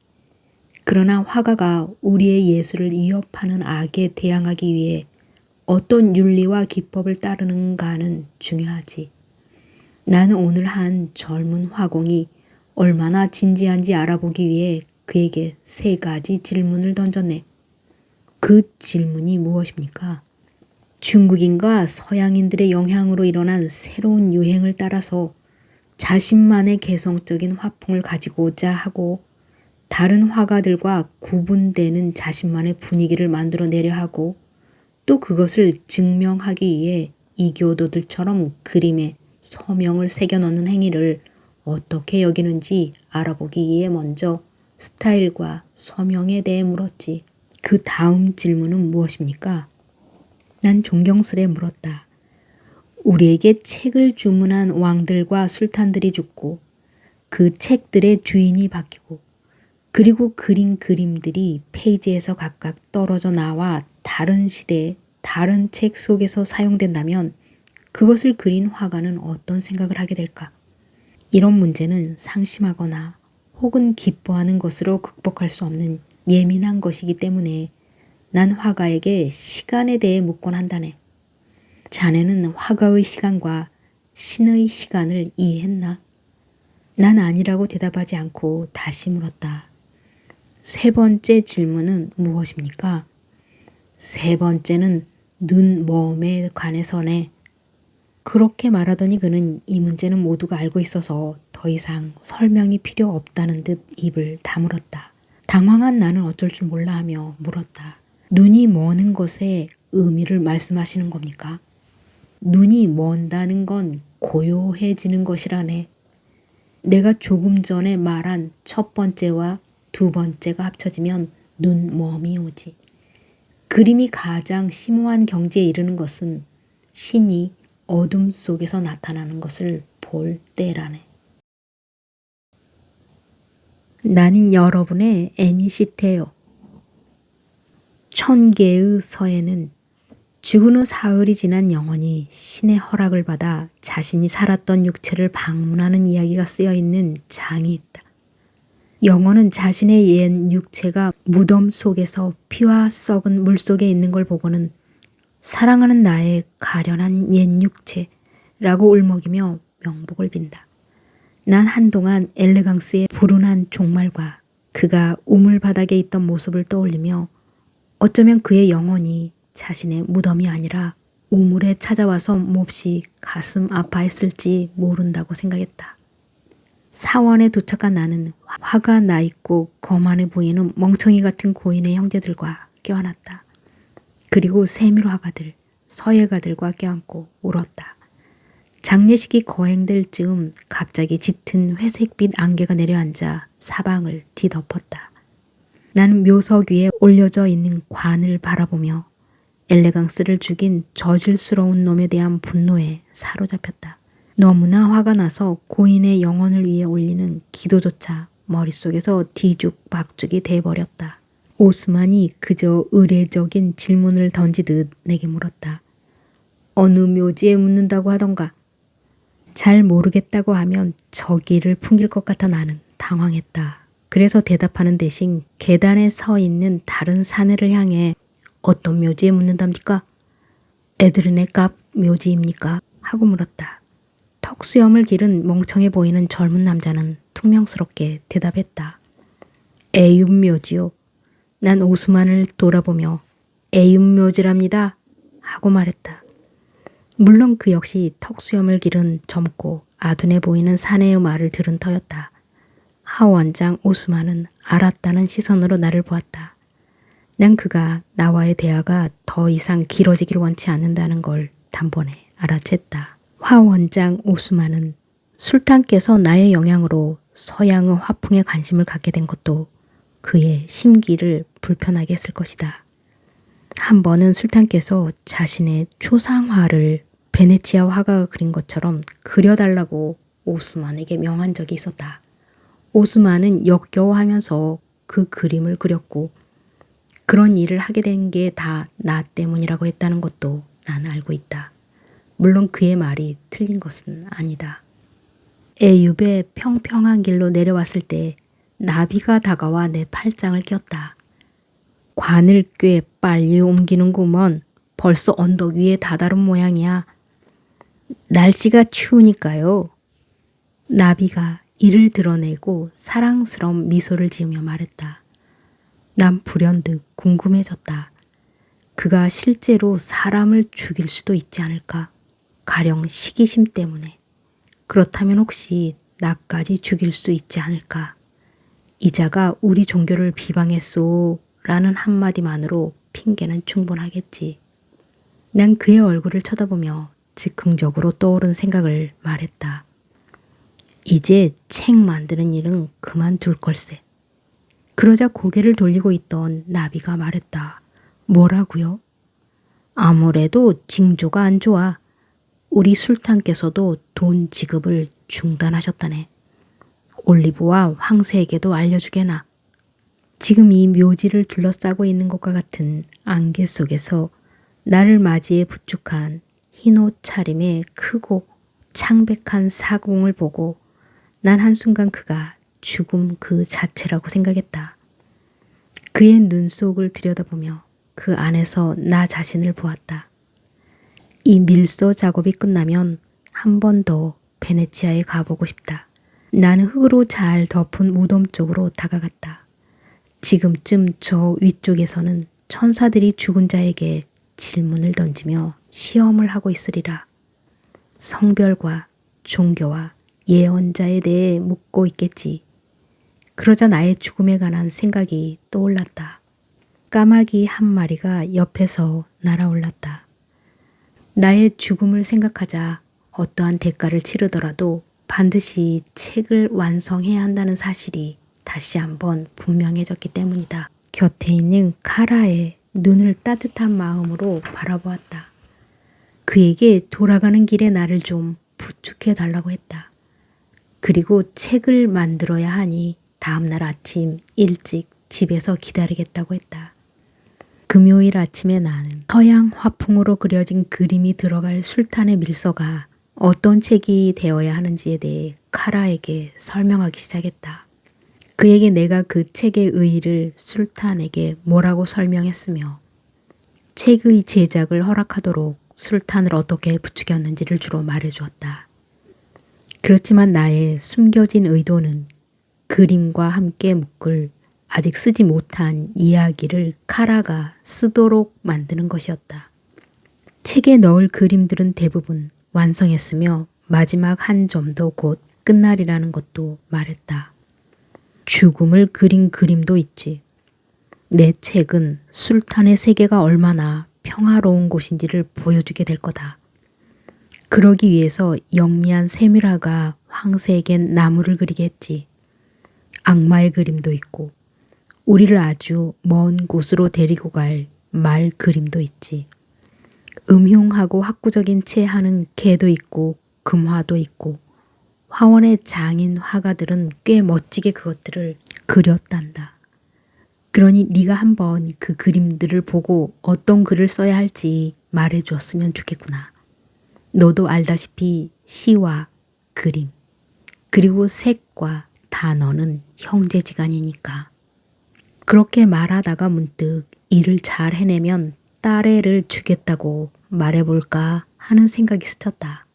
그러나 화가가 우리의 예술을 위협하는 악에 대항하기 위해 어떤 윤리와 기법을 따르는가는 중요하지. 나는 오늘 한 젊은 화공이 얼마나 진지한지 알아보기 위해 그에게 3가지 질문을 던졌네. 그 질문이 무엇입니까? 중국인과 서양인들의 영향으로 일어난 새로운 유행을 따라서 자신만의 개성적인 화풍을 가지고자 하고 다른 화가들과 구분되는 자신만의 분위기를 만들어내려 하고 또 그것을 증명하기 위해 이교도들처럼 그림에 서명을 새겨 넣는 행위를 어떻게 여기는지 알아보기 위해 먼저 스타일과 서명에 대해 물었지. 그 다음 질문은 무엇입니까? 난 존경스레 물었다. 우리에게 책을 주문한 왕들과 술탄들이 죽고 그 책들의 주인이 바뀌고 그리고 그린 그림들이 페이지에서 각각 떨어져 나와 다른 시대에 다른 책 속에서 사용된다면 그것을 그린 화가는 어떤 생각을 하게 될까? 이런 문제는 상심하거나 혹은 기뻐하는 것으로 극복할 수 없는 예민한 것이기 때문에 난 화가에게 시간에 대해 묻곤 한다네. 자네는 화가의 시간과 신의 시간을 이해했나? 난 아니라고 대답하지 않고 다시 물었다. 세 번째 질문은 무엇입니까? 세 번째는 눈먼에 관해서네. 그렇게 말하더니 그는 이 문제는 모두가 알고 있어서 더 이상 설명이 필요 없다는 듯 입을 다물었다. 당황한 나는 어쩔 줄 몰라 하며 물었다. 눈이 머는 것의 의미를 말씀하시는 겁니까? 눈이 먼다는 건 고요해지는 것이라네. 내가 조금 전에 말한 첫 번째와 두 번째가 합쳐지면 눈멈이 오지. 그림이 가장 심오한 경지에 이르는 것은 신이 어둠 속에서 나타나는 것을 볼 때라네. 나는 여러분의 애니시테요. 1000개의 서에는 죽은 후 사흘이 지난 영혼이 신의 허락을 받아 자신이 살았던 육체를 방문하는 이야기가 쓰여 있는 장이 있다. 영혼은 자신의 옛 육체가 무덤 속에서 피와 썩은 물 속에 있는 걸 보고는 사랑하는 나의 가련한 옛 육체라고 울먹이며 명복을 빈다. 난 한동안 엘레강스의 불운한 종말과 그가 우물 바닥에 있던 모습을 떠올리며 어쩌면 그의 영혼이 자신의 무덤이 아니라 우물에 찾아와서 몹시 가슴 아파했을지 모른다고 생각했다. 사원에 도착한 나는 화가 나 있고 거만해 보이는 멍청이 같은 고인의 형제들과 껴안았다. 그리고 세밀 화가들, 서예가들과 껴안고 울었다. 장례식이 거행될 즈음 갑자기 짙은 회색빛 안개가 내려앉아 사방을 뒤덮었다. 나는 묘석 위에 올려져 있는 관을 바라보며 엘레강스를 죽인 저질스러운 놈에 대한 분노에 사로잡혔다. 너무나 화가 나서 고인의 영혼을 위해 올리는 기도조차 머릿속에서 뒤죽박죽이 돼버렸다. 오스만이 그저 의례적인 질문을 던지듯 내게 물었다. 어느 묘지에 묻는다고 하던가? 잘 모르겠다고 하면 저기를 풍길 것 같아 나는 당황했다. 그래서 대답하는 대신 계단에 서 있는 다른 사내를 향해 어떤 묘지에 묻는답니까? 에드르네 갑 묘지입니까? 하고 물었다. 턱수염을 기른 멍청해 보이는 젊은 남자는 퉁명스럽게 대답했다. 에윕 묘지요. 난 오스만을 돌아보며 에윕 묘지랍니다. 하고 말했다. 물론 그 역시 턱수염을 기른 젊고 아둔해 보이는 사내의 말을 들은 터였다. 하원장 오스만은 알았다는 시선으로 나를 보았다. 난 그가 나와의 대화가 더 이상 길어지기를 원치 않는다는 걸 단번에 알아챘다. 하원장 오스만은 술탄께서 나의 영향으로 서양의 화풍에 관심을 갖게 된 것도 그의 심기를 불편하게 했을 것이다. 한 번은 술탄께서 자신의 초상화를 베네치아 화가가 그린 것처럼 그려달라고 오스만에게 명한 적이 있었다. 오스만은 역겨워하면서 그 그림을 그렸고 그런 일을 하게 된 게 다 나 때문이라고 했다는 것도 난 알고 있다. 물론 그의 말이 틀린 것은 아니다. 에윕의 평평한 길로 내려왔을 때 나비가 다가와 내 팔짱을 꼈다. 관을 꽤 빨리 옮기는구먼. 벌써 언덕 위에 다다른 모양이야. 날씨가 추우니까요. 나비가 이를 드러내고 사랑스러운 미소를 지으며 말했다. 난 불현듯 궁금해졌다. 그가 실제로 사람을 죽일 수도 있지 않을까? 가령 시기심 때문에. 그렇다면 혹시 나까지 죽일 수 있지 않을까? 이자가 우리 종교를 비방했소 라는 한마디만으로 핑계는 충분하겠지. 난 그의 얼굴을 쳐다보며 즉흥적으로 떠오른 생각을 말했다. 이제 책 만드는 일은 그만둘 걸세. 그러자 고개를 돌리고 있던 나비가 말했다. 뭐라고요? 아무래도 징조가 안 좋아. 우리 술탄께서도 돈 지급을 중단하셨다네. 올리브와 황새에게도 알려주게나. 지금 이 묘지를 둘러싸고 있는 것과 같은 안개 속에서 나를 맞이해 부축한 흰옷 차림의 크고 창백한 사공을 보고 난 한순간 그가 죽음 그 자체라고 생각했다. 그의 눈 속을 들여다보며 그 안에서 나 자신을 보았다. 이 밀서 작업이 끝나면 한 번 더 베네치아에 가보고 싶다. 나는 흙으로 잘 덮은 무덤 쪽으로 다가갔다. 지금쯤 저 위쪽에서는 천사들이 죽은 자에게 질문을 던지며 시험을 하고 있으리라. 성별과 종교와 예언자에 대해 묻고 있겠지. 그러자 나의 죽음에 관한 생각이 떠올랐다. 까마귀 한 마리가 옆에서 날아올랐다. 나의 죽음을 생각하자 어떠한 대가를 치르더라도 반드시 책을 완성해야 한다는 사실이 다시 한번 분명해졌기 때문이다. 곁에 있는 카라의 눈을 따뜻한 마음으로 바라보았다. 그에게 돌아가는 길에 나를 좀 부축해 달라고 했다. 그리고 책을 만들어야 하니 다음날 아침 일찍 집에서 기다리겠다고 했다. 금요일 아침에 나는 서양 화풍으로 그려진 그림이 들어갈 술탄의 밀서가 어떤 책이 되어야 하는지에 대해 카라에게 설명하기 시작했다. 그에게 내가 그 책의 의의를 술탄에게 뭐라고 설명했으며 책의 제작을 허락하도록 술탄을 어떻게 부추겼는지를 주로 말해주었다. 그렇지만 나의 숨겨진 의도는 그림과 함께 묶을 아직 쓰지 못한 이야기를 카라가 쓰도록 만드는 것이었다. 책에 넣을 그림들은 대부분 완성했으며 마지막 한 점도 곧 끝날이라는 것도 말했다. 죽음을 그린 그림도 있지. 내 책은 술탄의 세계가 얼마나 평화로운 곳인지를 보여주게 될 거다. 그러기 위해서 영리한 세미라가 황새에겐 나무를 그리게 했지. 악마의 그림도 있고 우리를 아주 먼 곳으로 데리고 갈 말 그림도 있지. 음흉하고 학구적인 채 하는 개도 있고 금화도 있고 화원의 장인 화가들은 꽤 멋지게 그것들을 그렸단다. 그러니 네가 한번 그 그림들을 보고 어떤 글을 써야 할지 말해 주었으면 좋겠구나. 너도 알다시피 시와 그림 그리고 색과 단어는 형제지간이니까. 그렇게 말하다가 문득 일을 잘 해내면 딸애를 주겠다고 말해볼까 하는 생각이 스쳤다.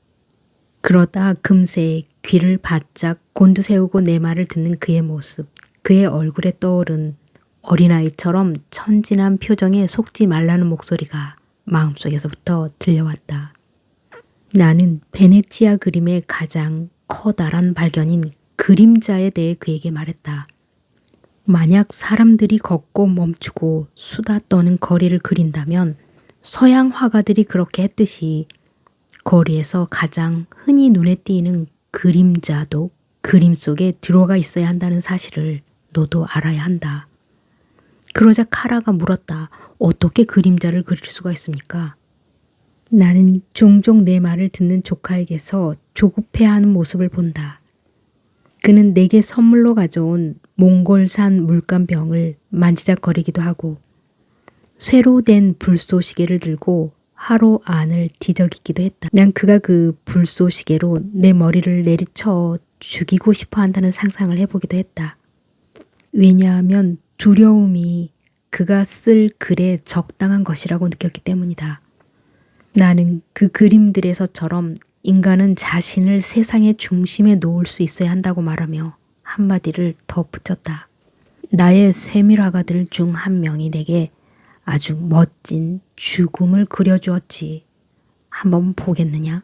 그러다 금세 귀를 바짝 곤두세우고 내 말을 듣는 그의 모습, 그의 얼굴에 떠오른 어린아이처럼 천진한 표정에 속지 말라는 목소리가 마음속에서부터 들려왔다. 나는 베네치아 그림의 가장 커다란 발견인 그림자에 대해 그에게 말했다. 만약 사람들이 걷고 멈추고 수다 떠는 거리를 그린다면 서양 화가들이 그렇게 했듯이 거리에서 가장 흔히 눈에 띄는 그림자도 그림 속에 들어가 있어야 한다는 사실을 너도 알아야 한다. 그러자 카라가 물었다. 어떻게 그림자를 그릴 수가 있습니까? 나는 종종 내 말을 듣는 조카에게서 조급해하는 모습을 본다. 그는 내게 선물로 가져온 몽골산 물감병을 만지작거리기도 하고 쇠로 된 불쏘시개를 들고 화로 안을 뒤적이기도 했다. 난 그가 그 불쏘시개로 내 머리를 내리쳐 죽이고 싶어 한다는 상상을 해보기도 했다. 왜냐하면 두려움이 그가 쓸 글에 적당한 것이라고 느꼈기 때문이다. 나는 그 그림들에서처럼 인간은 자신을 세상의 중심에 놓을 수 있어야 한다고 말하며 한마디를 더 붙였다. 나의 쇠밀화가들 중 한 명이 내게 아주 멋진 죽음을 그려주었지. 한번 보겠느냐?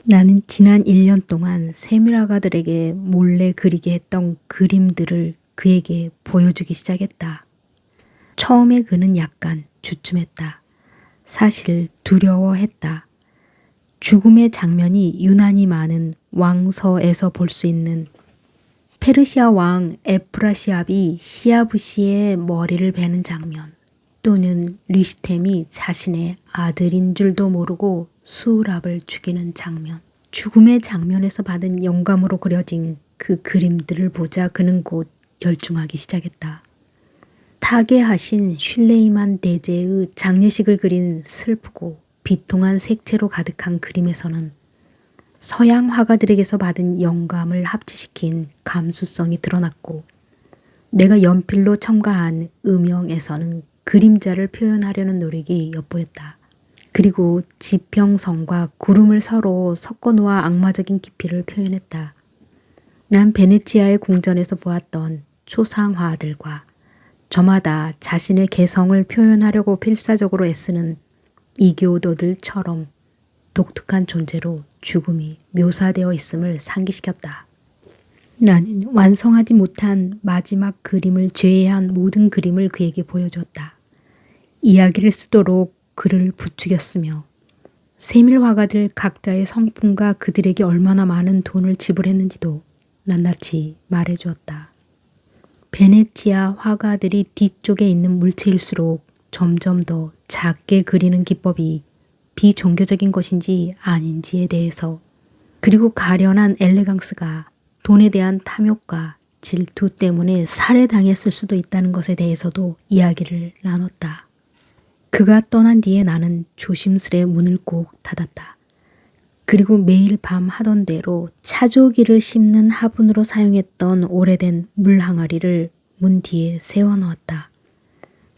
나는 지난 1년 동안 쇠밀화가들에게 몰래 그리게 했던 그림들을 그에게 보여주기 시작했다. 처음에 그는 약간 주춤했다. 사실 두려워했다. 죽음의 장면이 유난히 많은 왕서에서 볼 수 있는 페르시아 왕 에프라시압이 시아부시의 머리를 베는 장면, 또는 르시템이 자신의 아들인 줄도 모르고 수랍을 죽이는 장면. 죽음의 장면에서 받은 영감으로 그려진 그 그림들을 보자 그는 곧 열중하기 시작했다. 타계하신 슐레이만 대제의 장례식을 그린 슬프고 비통한 색채로 가득한 그림에서는 서양 화가들에게서 받은 영감을 합치시킨 감수성이 드러났고, 내가 연필로 첨가한 음영에서는 그림자를 표현하려는 노력이 엿보였다. 그리고 지평선과 구름을 서로 섞어놓아 악마적인 깊이를 표현했다. 난 베네치아의 궁전에서 보았던 초상화들과 저마다 자신의 개성을 표현하려고 필사적으로 애쓰는 이교도들처럼 독특한 존재로 죽음이 묘사되어 있음을 상기시켰다. 나는 완성하지 못한 마지막 그림을 제외한 모든 그림을 그에게 보여주었다. 이야기를 쓰도록 그를 부추겼으며 세밀 화가들 각자의 성품과 그들에게 얼마나 많은 돈을 지불했는지도 낱낱이 말해주었다. 베네치아 화가들이 뒤쪽에 있는 물체일수록 점점 더 작게 그리는 기법이 비종교적인 것인지 아닌지에 대해서, 그리고 가련한 엘레강스가 돈에 대한 탐욕과 질투 때문에 살해당했을 수도 있다는 것에 대해서도 이야기를 나눴다. 그가 떠난 뒤에 나는 조심스레 문을 꼭 닫았다. 그리고 매일 밤 하던 대로 차조기를 씹는 화분으로 사용했던 오래된 물항아리를 문 뒤에 세워놓았다.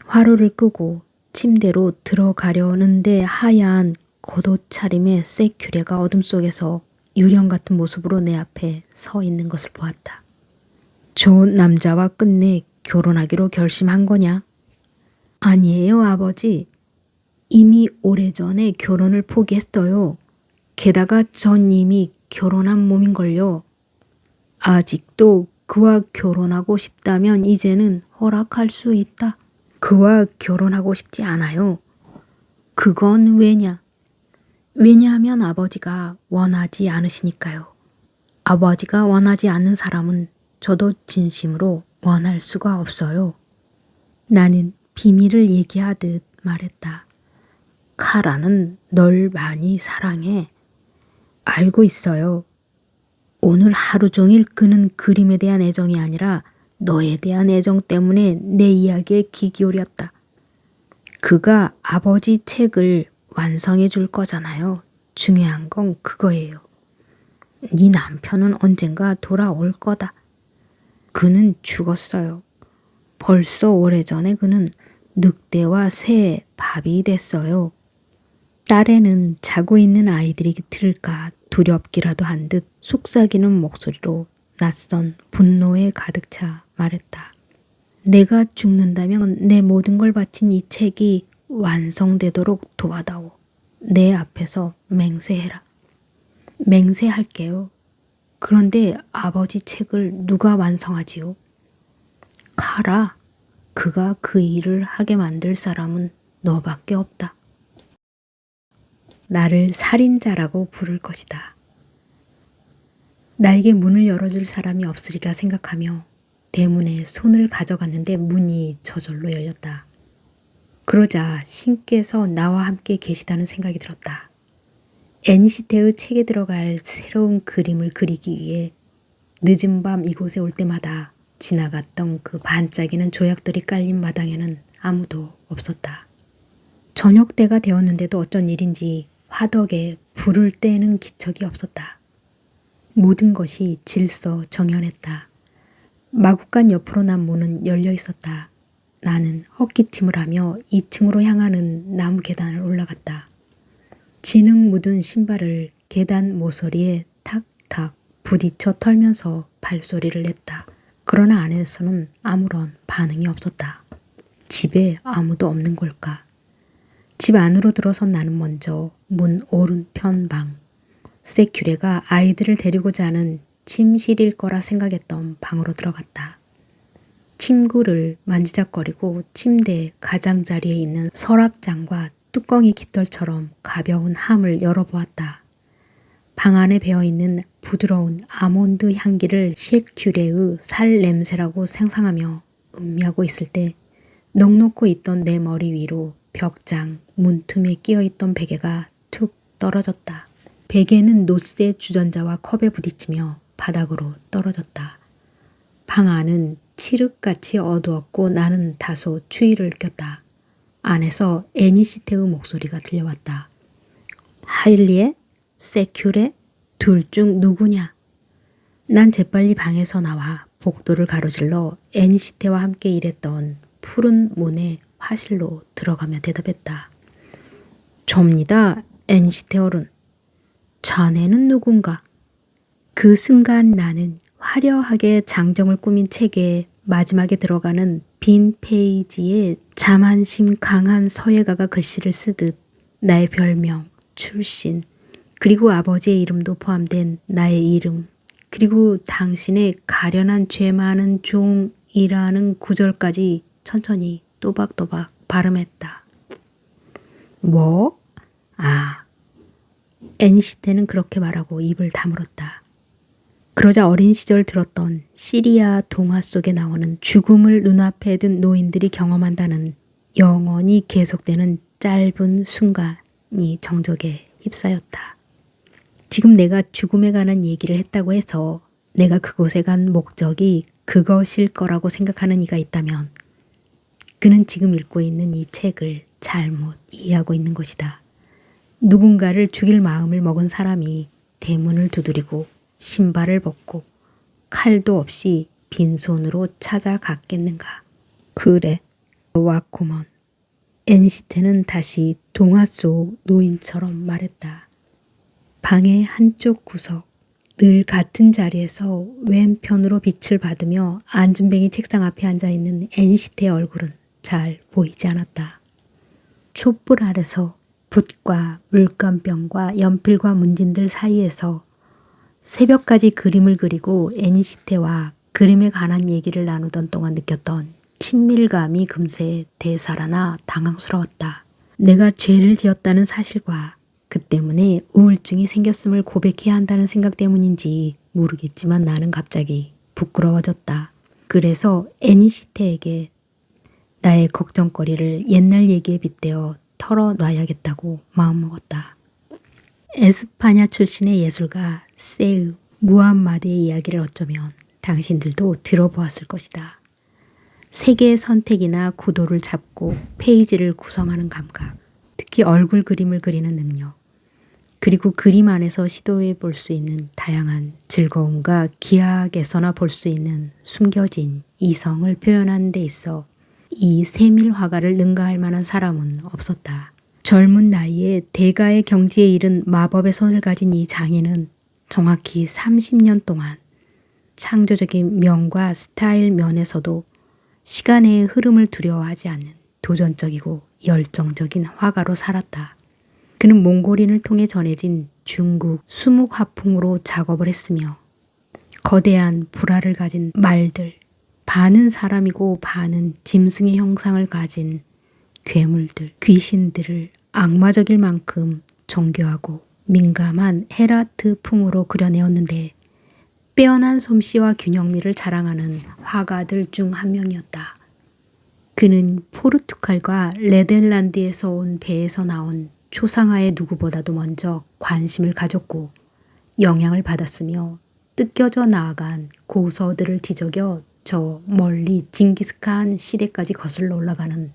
화로를 끄고 침대로 들어가려는데 하얀 겉옷차림의 세큐레가 어둠 속에서 유령 같은 모습으로 내 앞에 서 있는 것을 보았다. 저 남자와 끝내 결혼하기로 결심한 거냐? 아니에요, 아버지. 이미 오래전에 결혼을 포기했어요. 게다가 전 이미 결혼한 몸인걸요. 아직도 그와 결혼하고 싶다면 이제는 허락할 수 있다. 그와 결혼하고 싶지 않아요. 그건 왜냐? 왜냐하면 아버지가 원하지 않으시니까요. 아버지가 원하지 않는 사람은 저도 진심으로 원할 수가 없어요. 나는 비밀을 얘기하듯 말했다. 카라는 널 많이 사랑해. 알고 있어요. 오늘 하루 종일 그는 그림에 대한 애정이 아니라 너에 대한 애정 때문에 내 이야기에 귀 기울였다. 그가 아버지 책을 완성해 줄 거잖아요. 중요한 건 그거예요. 네 남편은 언젠가 돌아올 거다. 그는 죽었어요. 벌써 오래전에 그는 늑대와 새의 밥이 됐어요. 딸에는 자고 있는 아이들이 들을까 두렵기라도 한 듯 속삭이는 목소리로 낯선 분노에 가득 차 말했다. 내가 죽는다면 내 모든 걸 바친 이 책이 완성되도록 도와다오. 내 앞에서 맹세해라. 맹세할게요. 그런데 아버지 책을 누가 완성하지요? 카라, 그가 그 일을 하게 만들 사람은 너밖에 없다. 나를 살인자라고 부를 것이다. 나에게 문을 열어줄 사람이 없으리라 생각하며 대문에 손을 가져갔는데 문이 저절로 열렸다. 그러자 신께서 나와 함께 계시다는 생각이 들었다. 애니시테의 책에 들어갈 새로운 그림을 그리기 위해 늦은 밤 이곳에 올 때마다 지나갔던 그 반짝이는 조약들이 깔린 마당에는 아무도 없었다. 저녁 때가 되었는데도 어쩐 일인지 화덕에 불을 떼는 기척이 없었다. 모든 것이 질서정연했다. 마구간 옆으로 난 문은 열려 있었다. 나는 헛기침을 하며 2층으로 향하는 나무 계단을 올라갔다. 진흙 묻은 신발을 계단 모서리에 탁탁 부딪혀 털면서 발소리를 냈다. 그러나 안에서는 아무런 반응이 없었다. 집에 아무도 없는 걸까? 집 안으로 들어선 나는 먼저 문 오른편 방, 세큐레가 아이들을 데리고 자는 침실일 거라 생각했던 방으로 들어갔다. 침구를 만지작거리고 침대 가장자리에 있는 서랍장과 뚜껑이 깃털처럼 가벼운 함을 열어보았다. 방 안에 배어있는 부드러운 아몬드 향기를 셰큐레의 살 냄새라고 상상하며 음미하고 있을 때 넉넉히 있던 내 머리 위로 벽장 문틈에 끼어있던 베개가 툭 떨어졌다. 베개는 노스의 주전자와 컵에 부딪히며 바닥으로 떨어졌다. 방 안은 칠흑같이 어두웠고 나는 다소 추위를 느꼈다. 안에서 애니시테의 목소리가 들려왔다. 하일리에? 세큐레? 둘 중 누구냐? 난 재빨리 방에서 나와 복도를 가로질러 애니시테와 함께 일했던 푸른 문에 화실로 들어가며 대답했다. 접니다, 애니시테 어른. 자네는 누군가? 그 순간 나는 화려하게 장정을 꾸민 책에 마지막에 들어가는 빈 페이지에 자만심 강한 서예가가 글씨를 쓰듯 나의 별명, 출신, 그리고 아버지의 이름도 포함된 나의 이름, 그리고 당신의 가련한 죄 많은 종이라는 구절까지 천천히 또박또박 발음했다. 뭐? 아, 애니시테는 그렇게 말하고 입을 다물었다. 그러자 어린 시절 들었던 시리아 동화 속에 나오는 죽음을 눈앞에 둔 노인들이 경험한다는 영원히 계속되는 짧은 순간이 정적에 휩싸였다. 지금 내가 죽음에 관한 얘기를 했다고 해서 내가 그곳에 간 목적이 그것일 거라고 생각하는 이가 있다면 그는 지금 읽고 있는 이 책을 잘못 이해하고 있는 것이다. 누군가를 죽일 마음을 먹은 사람이 대문을 두드리고 신발을 벗고 칼도 없이 빈손으로 찾아갔겠는가. 그래, 왔구먼. 애니시테는 다시 동화 속 노인처럼 말했다. 방의 한쪽 구석, 늘 같은 자리에서 왼편으로 빛을 받으며 안진뱅이 책상 앞에 앉아있는 애니시테의 얼굴은 잘 보이지 않았다. 촛불 아래서 붓과 물감병과 연필과 문진들 사이에서 새벽까지 그림을 그리고 애니시테와 그림에 관한 얘기를 나누던 동안 느꼈던 친밀감이 금세 되살아나 당황스러웠다. 내가 죄를 지었다는 사실과 그 때문에 우울증이 생겼음을 고백해야 한다는 생각 때문인지 모르겠지만 나는 갑자기 부끄러워졌다. 그래서 애니시테에게 나의 걱정거리를 옛날 얘기에 빗대어 털어놔야겠다고 마음먹었다. 에스파냐 출신의 예술가 세우 무함마드의 이야기를 어쩌면 당신들도 들어보았을 것이다. 세계의 선택이나 구도를 잡고 페이지를 구성하는 감각, 특히 얼굴 그림을 그리는 능력, 그리고 그림 안에서 시도해 볼 수 있는 다양한 즐거움과 기하학에서나 볼 수 있는 숨겨진 이성을 표현하는 데 있어 이 세밀 화가를 능가할 만한 사람은 없었다. 젊은 나이에 대가의 경지에 이른 마법의 손을 가진 이 장인은 정확히 30년 동안 창조적인 면과 스타일 면에서도 시간의 흐름을 두려워하지 않는 도전적이고 열정적인 화가로 살았다. 그는 몽골인을 통해 전해진 중국 수묵 화풍으로 작업을 했으며 거대한 불화를 가진 말들, 반은 사람이고 반은 짐승의 형상을 가진 괴물들, 귀신들을 악마적일 만큼 정교하고 민감한 헤라트풍으로 그려내었는데 빼어난 솜씨와 균형미를 자랑하는 화가들 중 한 명이었다. 그는 포르투갈과 네덜란드에서 온 배에서 나온 초상화의 누구보다도 먼저 관심을 가졌고 영향을 받았으며 뜯겨져 나아간 고서들을 뒤적여 저 멀리 징기스칸 시대까지 거슬러 올라가는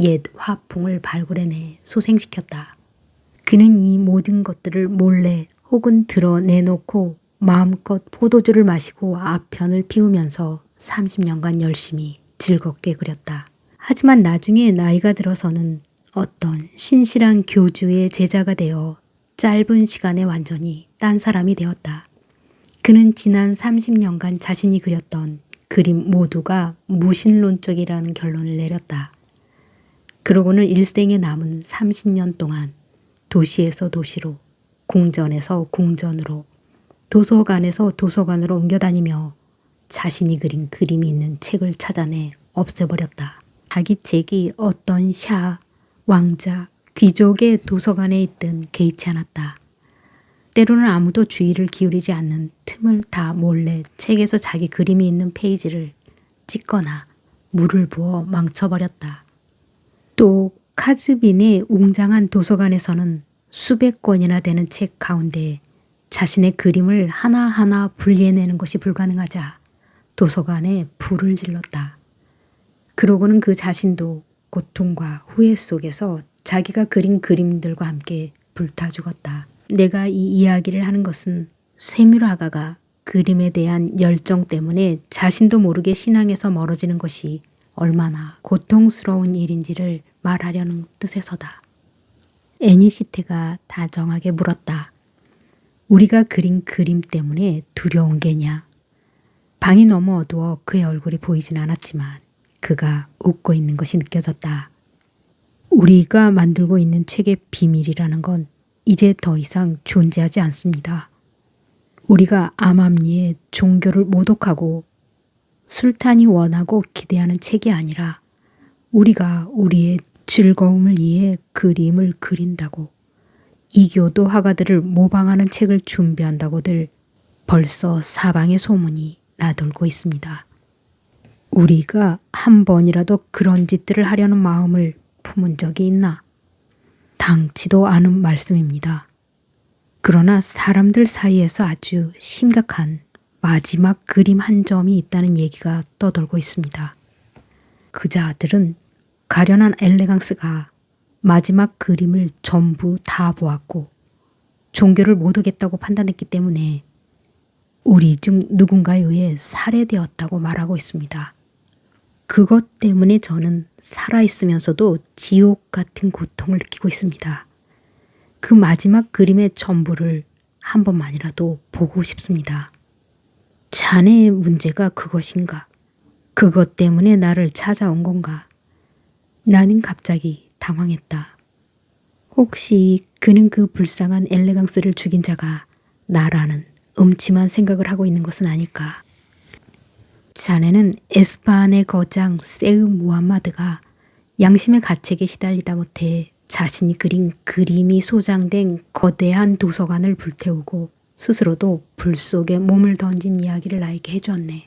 옛 화풍을 발굴해내 소생시켰다. 그는 이 모든 것들을 몰래 혹은 드러내놓고 마음껏 포도주를 마시고 아편을 피우면서 30년간 열심히 즐겁게 그렸다. 하지만 나중에 나이가 들어서는 어떤 신실한 교주의 제자가 되어 짧은 시간에 완전히 딴 사람이 되었다. 그는 지난 30년간 자신이 그렸던 그림 모두가 무신론적이라는 결론을 내렸다. 그러고는 일생에 남은 30년 동안 도시에서 도시로, 궁전에서 궁전으로, 도서관에서 도서관으로 옮겨다니며 자신이 그린 그림이 있는 책을 찾아내 없애버렸다. 자기 책이 어떤 샤, 왕자, 귀족의 도서관에 있든 개의치 않았다. 때로는 아무도 주의를 기울이지 않는 틈을 타 몰래 책에서 자기 그림이 있는 페이지를 찍거나 물을 부어 망쳐버렸다. 또 카즈빈의 웅장한 도서관에서는 수백 권이나 되는 책 가운데 자신의 그림을 하나하나 분리해내는 것이 불가능하자 도서관에 불을 질렀다. 그러고는 그 자신도 고통과 후회 속에서 자기가 그린 그림들과 함께 불타 죽었다. 내가 이 이야기를 하는 것은 쇠밀화가가 그림에 대한 열정 때문에 자신도 모르게 신앙에서 멀어지는 것이 얼마나 고통스러운 일인지를 말하려는 뜻에서다. 애니시테가 다정하게 물었다. 우리가 그린 그림 때문에 두려운 게냐? 방이 너무 어두워 그의 얼굴이 보이진 않았지만 그가 웃고 있는 것이 느껴졌다. 우리가 만들고 있는 책의 비밀이라는 건 이제 더 이상 존재하지 않습니다. 우리가 암암리에 종교를 모독하고 술탄이 원하고 기대하는 책이 아니라 우리가 우리의 즐거움을 위해 그림을 그린다고 이교도 화가들을 모방하는 책을 준비한다고들 벌써 사방에 소문이 나돌고 있습니다. 우리가 한 번이라도 그런 짓들을 하려는 마음을 품은 적이 있나? 당치도 않은 말씀입니다. 그러나 사람들 사이에서 아주 심각한 마지막 그림 한 점이 있다는 얘기가 떠돌고 있습니다. 그자들은 가련한 엘레강스가 마지막 그림을 전부 다 보았고 종교를 모독했다고 판단했기 때문에 우리 중 누군가에 의해 살해되었다고 말하고 있습니다. 그것 때문에 저는 살아있으면서도 지옥 같은 고통을 느끼고 있습니다. 그 마지막 그림의 전부를 한 번만이라도 보고 싶습니다. 자네의 문제가 그것인가? 그것 때문에 나를 찾아온 건가? 나는 갑자기 당황했다. 혹시 그는 그 불쌍한 엘레강스를 죽인 자가 나라는 음침한 생각을 하고 있는 것은 아닐까? 자네는 에스파한의 거장 세흐 무함마드가 양심의 가책에 시달리다 못해 자신이 그린 그림이 소장된 거대한 도서관을 불태우고 스스로도 불 속에 몸을 던진 이야기를 나에게 해주었네.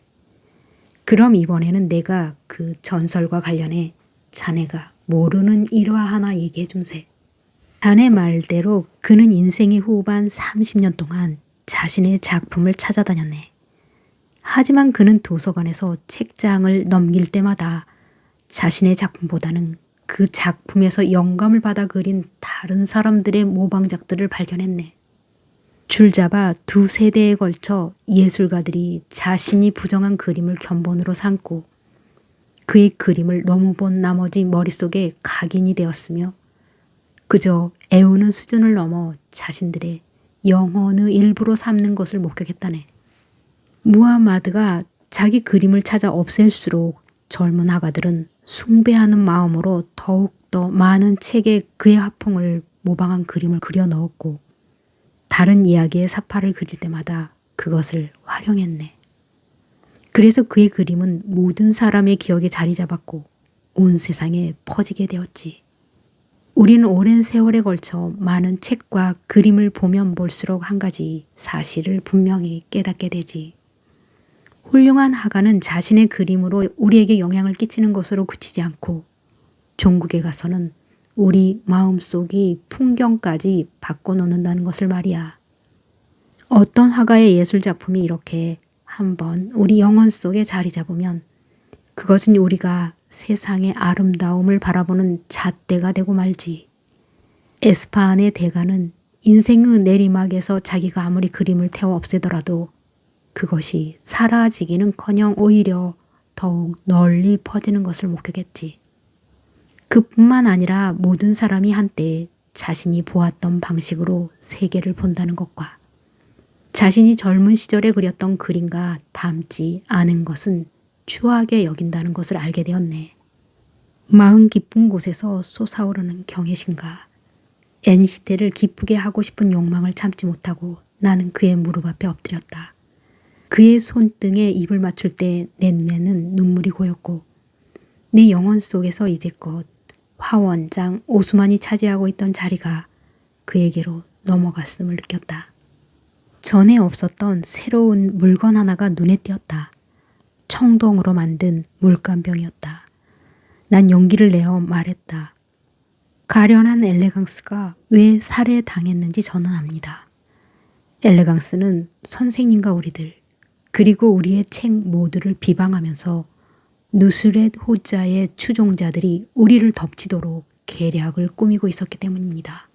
그럼 이번에는 내가 그 전설과 관련해 자네가 모르는 일화 하나 얘기해 줌세. 자네 말대로 그는 인생의 후반 30년 동안 자신의 작품을 찾아다녔네. 하지만 그는 도서관에서 책장을 넘길 때마다 자신의 작품보다는 그 작품에서 영감을 받아 그린 다른 사람들의 모방작들을 발견했네. 줄잡아 두 세대에 걸쳐 예술가들이 자신이 부정한 그림을 견본으로 삼고 그의 그림을 너무 본 나머지 머릿속에 각인이 되었으며 그저 애우는 수준을 넘어 자신들의 영혼의 일부로 삼는 것을 목격했다네. 무하마드가 자기 그림을 찾아 없앨수록 젊은 화가들은 숭배하는 마음으로 더욱더 많은 책에 그의 화풍을 모방한 그림을 그려 넣었고 다른 이야기의 사파를 그릴 때마다 그것을 활용했네. 그래서 그의 그림은 모든 사람의 기억에 자리 잡았고 온 세상에 퍼지게 되었지. 우리는 오랜 세월에 걸쳐 많은 책과 그림을 보면 볼수록 한 가지 사실을 분명히 깨닫게 되지. 훌륭한 화가는 자신의 그림으로 우리에게 영향을 끼치는 것으로 그치지 않고 종국에 가서는 우리 마음속이 풍경까지 바꿔놓는다는 것을 말이야. 어떤 화가의 예술작품이 이렇게 한번 우리 영혼 속에 자리 잡으면 그것은 우리가 세상의 아름다움을 바라보는 잣대가 되고 말지. 에스파한의 대가는 인생의 내리막에서 자기가 아무리 그림을 태워 없애더라도 그것이 사라지기는커녕 오히려 더욱 널리 퍼지는 것을 목격했지. 그뿐만 아니라 모든 사람이 한때 자신이 보았던 방식으로 세계를 본다는 것과 자신이 젊은 시절에 그렸던 그림과 닮지 않은 것은 추하게 여긴다는 것을 알게 되었네. 마음 깊은 곳에서 솟아오르는 경외심과 애니시테를 기쁘게 하고 싶은 욕망을 참지 못하고 나는 그의 무릎 앞에 엎드렸다. 그의 손등에 입을 맞출 때 내 눈에는 눈물이 고였고 내 영혼 속에서 이제껏 화원장 오스만이 차지하고 있던 자리가 그에게로 넘어갔음을 느꼈다. 전에 없었던 새로운 물건 하나가 눈에 띄었다. 청동으로 만든 물감병이었다. 난 용기를 내어 말했다. 가련한 엘레강스가 왜 살해당했는지 저는 압니다. 엘레강스는 선생님과 우리들, 그리고 우리의 책 모두를 비방하면서 누스렛 호자의 추종자들이 우리를 덮치도록 계략을 꾸미고 있었기 때문입니다.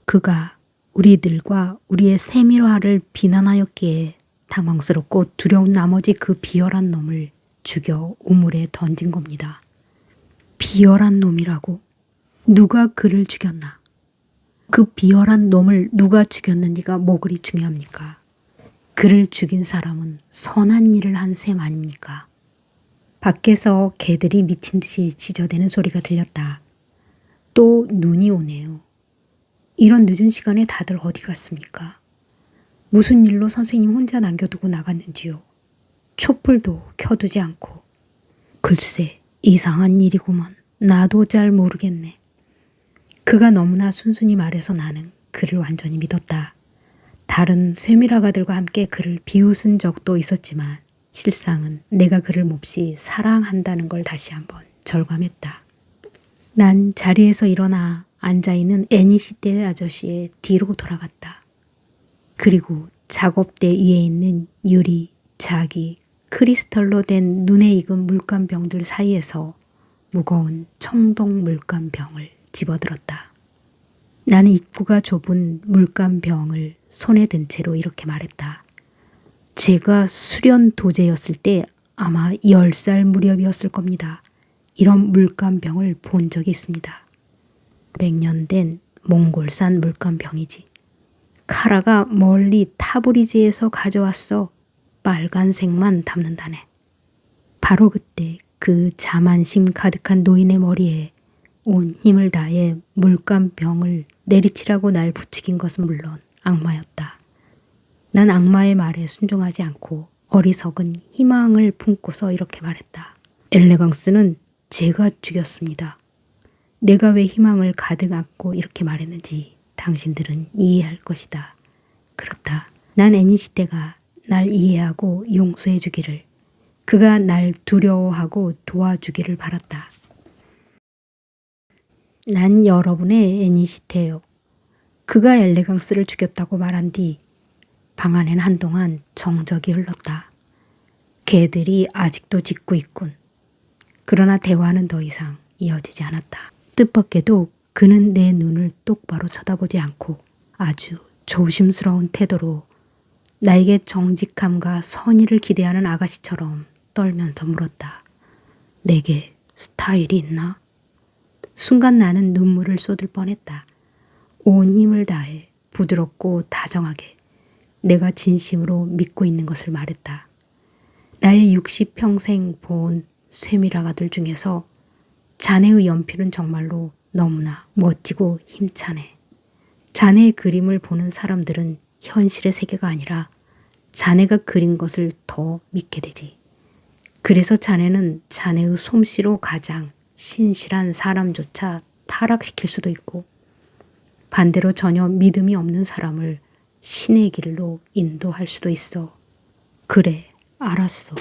그가 우리들과 우리의 세밀화를 비난하였기에 당황스럽고 두려운 나머지 그 비열한 놈을 죽여 우물에 던진 겁니다. 비열한 놈이라고? 누가 그를 죽였나? 그 비열한 놈을 누가 죽였는지가 뭐 그리 중요합니까? 그를 죽인 사람은 선한 일을 한 셈 아닙니까? 밖에서 개들이 미친 듯이 짖어대는 소리가 들렸다. 또 눈이 오네요. 이런 늦은 시간에 다들 어디 갔습니까? 무슨 일로 선생님 혼자 남겨두고 나갔는지요. 촛불도 켜두지 않고. 글쎄, 이상한 일이구먼. 나도 잘 모르겠네. 그가 너무나 순순히 말해서 나는 그를 완전히 믿었다. 다른 쇠미라가들과 함께 그를 비웃은 적도 있었지만 실상은 내가 그를 몹시 사랑한다는 걸 다시 한번 절감했다. 난 자리에서 일어나 앉아있는 애니시떼 아저씨의 뒤로 돌아갔다. 그리고 작업대 위에 있는 유리, 자기, 크리스털로 된 눈에 익은 물감병들 사이에서 무거운 청동 물감병을 집어들었다. 나는 입구가 좁은 물감병을 손에 든 채로 이렇게 말했다. 제가 수련 도제였을 때 아마 10살 무렵이었을 겁니다. 이런 물감병을 본 적이 있습니다. 100년 된 몽골산 물감병이지. 카라가 멀리 타브리즈에서 가져왔어. 빨간색만 담는다네. 바로 그때 그 자만심 가득한 노인의 머리에 온 힘을 다해 물감병을 내리치라고 날 부추긴 것은 물론 악마였다. 난 악마의 말에 순종하지 않고 어리석은 희망을 품고서 이렇게 말했다. 엘레강스는 제가 죽였습니다. 내가 왜 희망을 가득 안고 이렇게 말했는지 당신들은 이해할 것이다. 그렇다. 난 애니시떼가 날 이해하고 용서해 주기를, 그가 날 두려워하고 도와주기를 바랐다. 난 여러분의 애니시떼요. 그가 엘레강스를 죽였다고 말한 뒤 방 안엔 한동안 정적이 흘렀다. 개들이 아직도 짖고 있군. 그러나 대화는 더 이상 이어지지 않았다. 뜻밖에도 그는 내 눈을 똑바로 쳐다보지 않고 아주 조심스러운 태도로 나에게 정직함과 선의를 기대하는 아가씨처럼 떨면서 물었다. 내게 스타일이 있나? 순간 나는 눈물을 쏟을 뻔했다. 온 힘을 다해 부드럽고 다정하게 내가 진심으로 믿고 있는 것을 말했다. 나의 60평생 본 쇠미라가들 중에서 자네의 연필은 정말로 너무나 멋지고 힘차네. 자네의 그림을 보는 사람들은 현실의 세계가 아니라 자네가 그린 것을 더 믿게 되지. 그래서 자네는 자네의 솜씨로 가장 신실한 사람조차 타락시킬 수도 있고, 반대로 전혀 믿음이 없는 사람을 신의 길로 인도할 수도 있어. 그래, 알았어.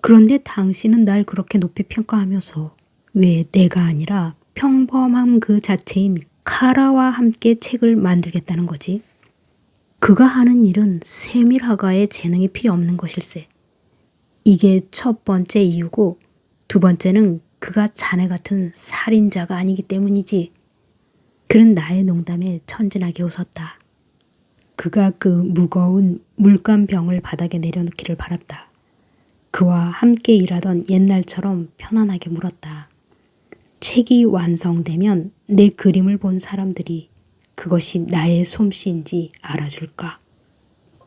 그런데 당신은 날 그렇게 높이 평가하면서 왜 내가 아니라 평범함 그 자체인 카라와 함께 책을 만들겠다는 거지? 그가 하는 일은 세밀하가의 재능이 필요 없는 것일세. 이게 첫 번째 이유고, 두 번째는 그가 자네 같은 살인자가 아니기 때문이지. 그는 나의 농담에 천진하게 웃었다. 그가 그 무거운 물감병을 바닥에 내려놓기를 바랐다. 그와 함께 일하던 옛날처럼 편안하게 물었다. 책이 완성되면 내 그림을 본 사람들이 그것이 나의 솜씨인지 알아줄까?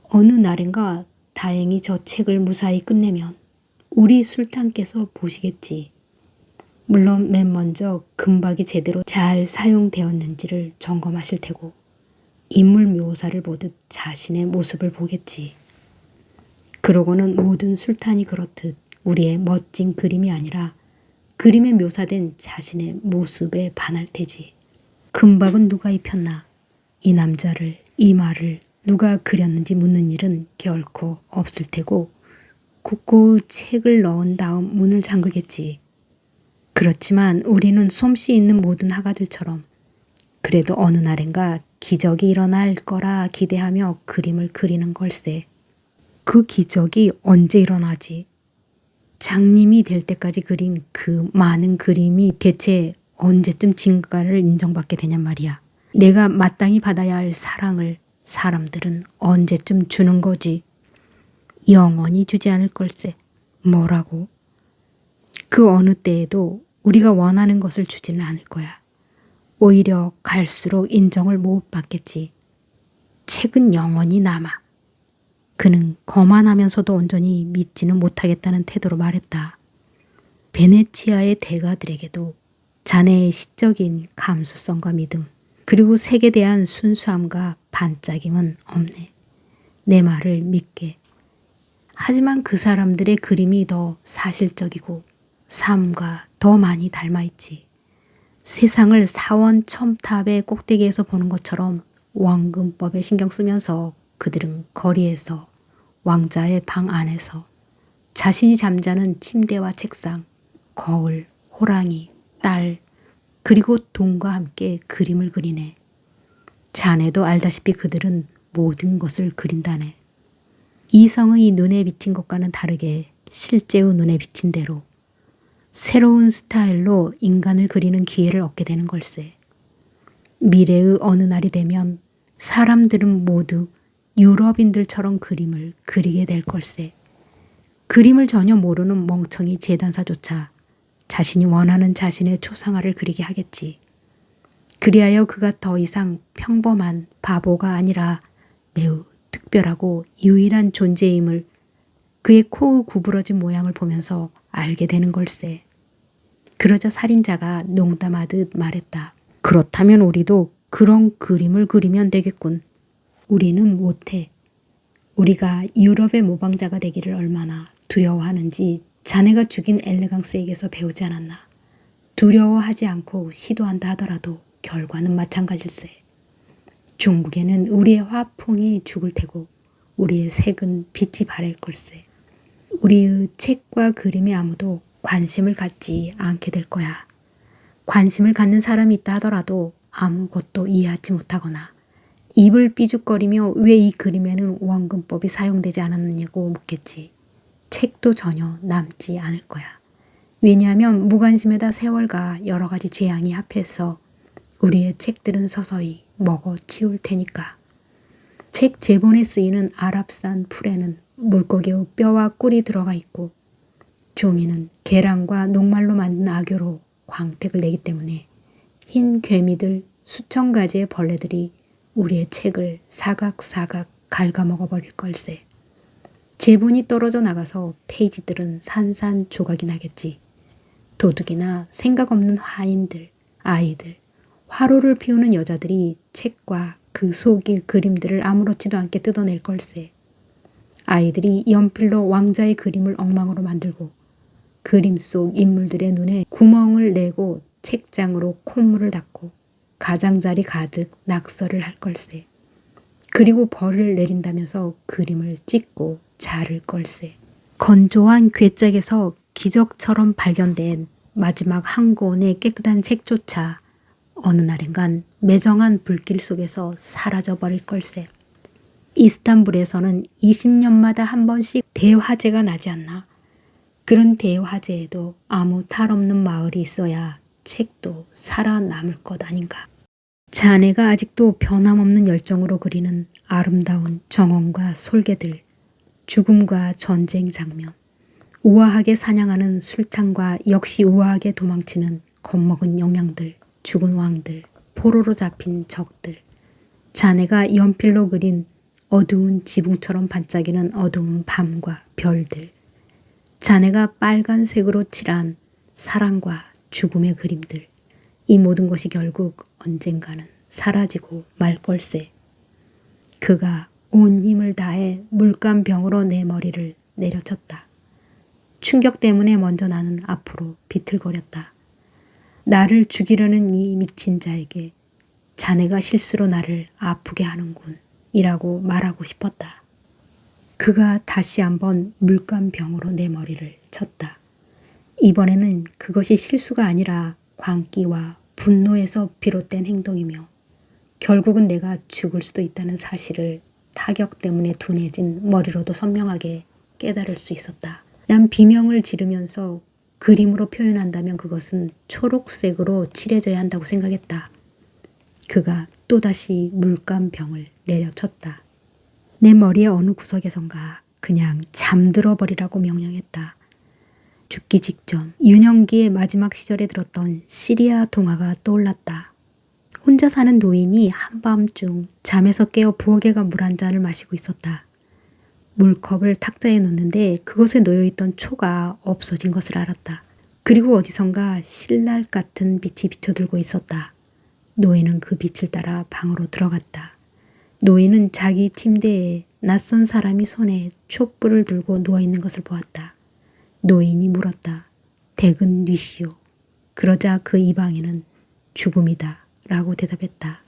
어느 날인가 다행히 저 책을 무사히 끝내면 우리 술탄께서 보시겠지. 물론 맨 먼저 금박이 제대로 잘 사용되었는지를 점검하실 테고, 인물 묘사를 보듯 자신의 모습을 보겠지. 그러고는 모든 술탄이 그렇듯 우리의 멋진 그림이 아니라 그림에 묘사된 자신의 모습에 반할 테지. 금박은 누가 입혔나? 이 남자를, 이 말을 누가 그렸는지 묻는 일은 결코 없을 테고 굳고 책을 넣은 다음 문을 잠그겠지. 그렇지만 우리는 솜씨 있는 모든 화가들처럼 그래도 어느 날엔가 기적이 일어날 거라 기대하며 그림을 그리는 걸세. 그 기적이 언제 일어나지? 장님이 될 때까지 그린 그 많은 그림이 대체 언제쯤 진가를 인정받게 되냔 말이야. 내가 마땅히 받아야 할 사랑을 사람들은 언제쯤 주는 거지. 영원히 주지 않을 걸세. 뭐라고? 그 어느 때에도 우리가 원하는 것을 주지는 않을 거야. 오히려 갈수록 인정을 못 받겠지. 책은 영원히 남아. 그는 거만하면서도 온전히 믿지는 못하겠다는 태도로 말했다. 베네치아의 대가들에게도 자네의 시적인 감수성과 믿음, 그리고 색에 대한 순수함과 반짝임은 없네. 내 말을 믿게. 하지만 그 사람들의 그림이 더 사실적이고 삶과 더 많이 닮아있지. 세상을 사원 첨탑의 꼭대기에서 보는 것처럼 왕금법에 신경 쓰면서 그들은 거리에서, 왕자의 방 안에서, 자신이 잠자는 침대와 책상, 거울, 호랑이, 딸, 그리고 돈과 함께 그림을 그리네. 자네도 알다시피 그들은 모든 것을 그린다네. 이성의 눈에 비친 것과는 다르게 실제의 눈에 비친 대로 새로운 스타일로 인간을 그리는 기회를 얻게 되는 걸세. 미래의 어느 날이 되면 사람들은 모두 유럽인들처럼 그림을 그리게 될 걸세. 그림을 전혀 모르는 멍청이 재단사조차 자신이 원하는 자신의 초상화를 그리게 하겠지. 그리하여 그가 더 이상 평범한 바보가 아니라 매우 특별하고 유일한 존재임을 그의 코의 구부러진 모양을 보면서 알게 되는 걸세. 그러자 살인자가 농담하듯 말했다. 그렇다면 우리도 그런 그림을 그리면 되겠군. 우리는 못해. 우리가 유럽의 모방자가 되기를 얼마나 두려워하는지 자네가 죽인 엘레강스에게서 배우지 않았나. 두려워하지 않고 시도한다 하더라도 결과는 마찬가지일세. 종국에는 우리의 화풍이 죽을 테고 우리의 색은 빛이 바랄 걸세. 우리의 책과 그림에 아무도 관심을 갖지 않게 될 거야. 관심을 갖는 사람이 있다 하더라도 아무것도 이해하지 못하거나 입을 삐죽거리며 왜 이 그림에는 원근법이 사용되지 않았느냐고 묻겠지. 책도 전혀 남지 않을 거야. 왜냐하면 무관심에다 세월과 여러 가지 재앙이 합해서 우리의 책들은 서서히 먹어치울 테니까. 책 제본에 쓰이는 아랍산 풀에는 물고기의 뼈와 꿀이 들어가 있고 종이는 계란과 녹말로 만든 악교로 광택을 내기 때문에 흰 괴미들 수천 가지의 벌레들이 우리의 책을 사각사각 갉아먹어버릴 걸세. 제본이 떨어져 나가서 페이지들은 산산조각이 나겠지. 도둑이나 생각 없는 화인들, 아이들, 화로를 피우는 여자들이 책과 그 속의 그림들을 아무렇지도 않게 뜯어낼 걸세. 아이들이 연필로 왕자의 그림을 엉망으로 만들고 그림 속 인물들의 눈에 구멍을 내고 책장으로 콧물을 닦고 가장자리 가득 낙서를 할 걸세. 그리고 벌을 내린다면서 그림을 찍고 자를 걸세. 건조한 괴짝에서 기적처럼 발견된 마지막 한 권의 깨끗한 책조차 어느 날엔간 매정한 불길 속에서 사라져버릴 걸세. 이스탄불에서는 20년마다 한 번씩 대화재가 나지 않나? 그런 대화재에도 아무 탈 없는 마을이 있어야 책도 살아남을 것 아닌가. 자네가 아직도 변함없는 열정으로 그리는 아름다운 정원과 솔개들, 죽음과 전쟁 장면, 우아하게 사냥하는 술탄과 역시 우아하게 도망치는 겁먹은 영양들, 죽은 왕들, 포로로 잡힌 적들, 자네가 연필로 그린 어두운 지붕처럼 반짝이는 어두운 밤과 별들, 자네가 빨간색으로 칠한 사랑과 죽음의 그림들, 이 모든 것이 결국 언젠가는 사라지고 말 걸세. 그가 온 힘을 다해 물감병으로 내 머리를 내려쳤다. 충격 때문에 먼저 나는 앞으로 비틀거렸다. 나를 죽이려는 이 미친 자에게 자네가 실수로 나를 아프게 하는군 이라고 말하고 싶었다. 그가 다시 한번 물감병으로 내 머리를 쳤다. 이번에는 그것이 실수가 아니라 광기와 분노에서 비롯된 행동이며 결국은 내가 죽을 수도 있다는 사실을 타격 때문에 둔해진 머리로도 선명하게 깨달을 수 있었다. 난 비명을 지르면서 그림으로 표현한다면 그것은 초록색으로 칠해져야 한다고 생각했다. 그가 또다시 물감병을 내려쳤다. 내 머리의 어느 구석에선가 그냥 잠들어 버리라고 명령했다. 죽기 직전 유년기의 마지막 시절에 들었던 시리아 동화가 떠올랐다. 혼자 사는 노인이 한밤중 잠에서 깨어 부엌에 가 물 한 잔을 마시고 있었다. 물컵을 탁자에 놓는데 그곳에 놓여있던 초가 없어진 것을 알았다. 그리고 어디선가 신랄 같은 빛이 비춰들고 있었다. 노인은 그 빛을 따라 방으로 들어갔다. 노인은 자기 침대에 낯선 사람이 손에 촛불을 들고 누워있는 것을 보았다. 노인이 물었다. 댁은 뉘시오. 그러자 그 이방인은 죽음이다 라고 대답했다.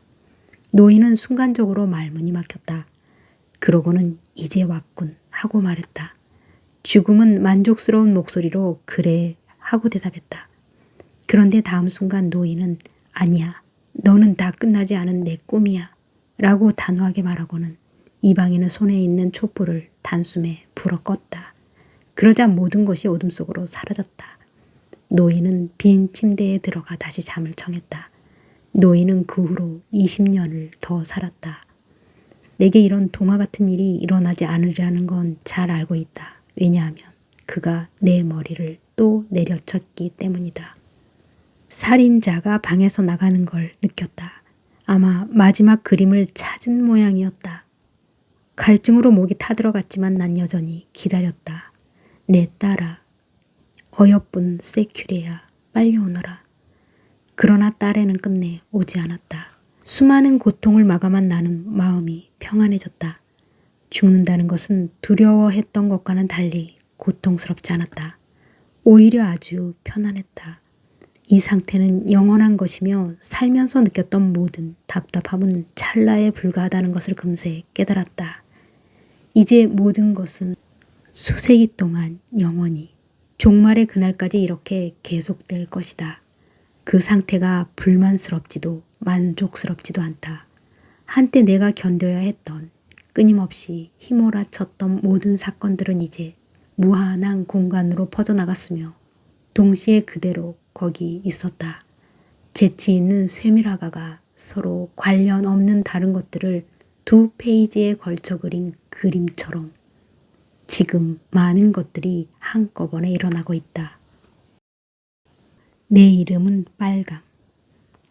노인은 순간적으로 말문이 막혔다. 그러고는 이제 왔군 하고 말했다. 죽음은 만족스러운 목소리로 그래 하고 대답했다. 그런데 다음 순간 노인은 아니야. 너는 다 끝나지 않은 내 꿈이야 라고 단호하게 말하고는 이방인의 손에 있는 촛불을 단숨에 불어 껐다. 그러자 모든 것이 어둠 속으로 사라졌다. 노인은 빈 침대에 들어가 다시 잠을 청했다. 노인은 그 후로 20년을 더 살았다. 내게 이런 동화 같은 일이 일어나지 않으리라는 건 잘 알고 있다. 왜냐하면 그가 내 머리를 또 내려쳤기 때문이다. 살인자가 방에서 나가는 걸 느꼈다. 아마 마지막 그림을 찾은 모양이었다. 갈증으로 목이 타들어갔지만 난 여전히 기다렸다. 내 딸아, 어여쁜 세큐레야, 빨리 오너라. 그러나 딸애는 끝내 오지 않았다. 수많은 고통을 마감한 나는 마음이 평안해졌다. 죽는다는 것은 두려워했던 것과는 달리 고통스럽지 않았다. 오히려 아주 편안했다. 이 상태는 영원한 것이며 살면서 느꼈던 모든 답답함은 찰나에 불과하다는 것을 금세 깨달았다. 이제 모든 것은 수세기 동안 영원히 종말의 그날까지 이렇게 계속될 것이다. 그 상태가 불만스럽지도 만족스럽지도 않다. 한때 내가 견뎌야 했던 끊임없이 휘몰아쳤던 모든 사건들은 이제 무한한 공간으로 퍼져나갔으며 동시에 그대로 거기 있었다. 재치 있는 쇠밀화가가 서로 관련 없는 다른 것들을 2페이지에 걸쳐 그린 그림처럼 지금 많은 것들이 한꺼번에 일어나고 있다. 내 이름은 빨강.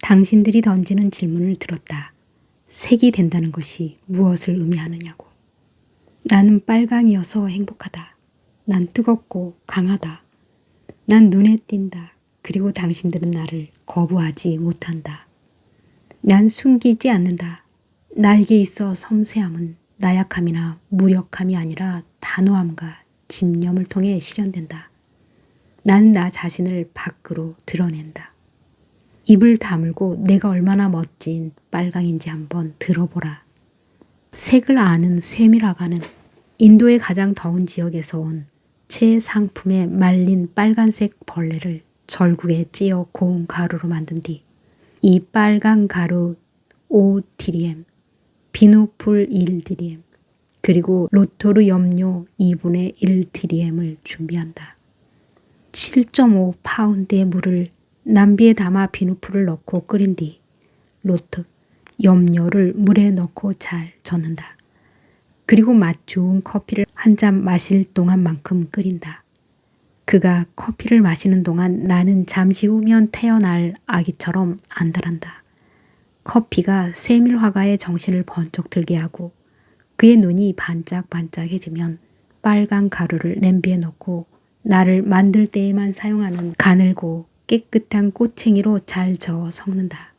당신들이 던지는 질문을 들었다. 색이 된다는 것이 무엇을 의미하느냐고. 나는 빨강이어서 행복하다. 난 뜨겁고 강하다. 난 눈에 띈다. 그리고 당신들은 나를 거부하지 못한다. 난 숨기지 않는다. 나에게 있어 섬세함은 나약함이나 무력함이 아니라 단호함과 집념을 통해 실현된다. 나는 나 자신을 밖으로 드러낸다. 입을 다물고 내가 얼마나 멋진 빨강인지 한번 들어보라. 색을 아는 쇠밀화가는 인도의 가장 더운 지역에서 온 최상품의 말린 빨간색 벌레를 절구에 찧어 고운 가루로 만든 뒤 이 빨간 가루 5TDM, 비누풀 1DDM, 그리고 로토르 염료 2분의 1DDM을 준비한다. 7.5파운드의 물을 냄비에 담아 비누풀을 넣고 끓인 뒤 로토 염료를 물에 넣고 잘 젓는다. 그리고 맛 좋은 커피를 한 잔 마실 동안만큼 끓인다. 그가 커피를 마시는 동안 나는 잠시 후면 태어날 아기처럼 안달한다. 커피가 쇠밀화가의 정신을 번쩍 들게 하고 그의 눈이 반짝반짝해지면 빨간 가루를 냄비에 넣고 나를 만들 때에만 사용하는 가늘고 깨끗한 꼬챙이로 잘 저어 섞는다.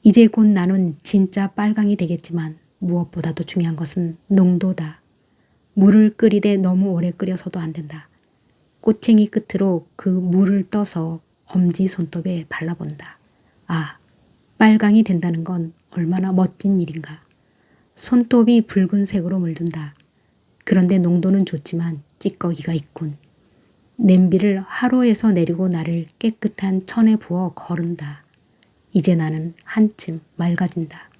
이제 곧 나는 진짜 빨강이 되겠지만 무엇보다도 중요한 것은 농도다. 물을 끓이되 너무 오래 끓여서도 안 된다. 꼬챙이 끝으로 그 물을 떠서 엄지손톱에 발라본다. 아, 빨강이 된다는 건 얼마나 멋진 일인가. 손톱이 붉은색으로 물든다. 그런데 농도는 좋지만 찌꺼기가 있군. 냄비를 화로에서 내리고 나를 깨끗한 천에 부어 거른다. 이제 나는 한층 맑아진다.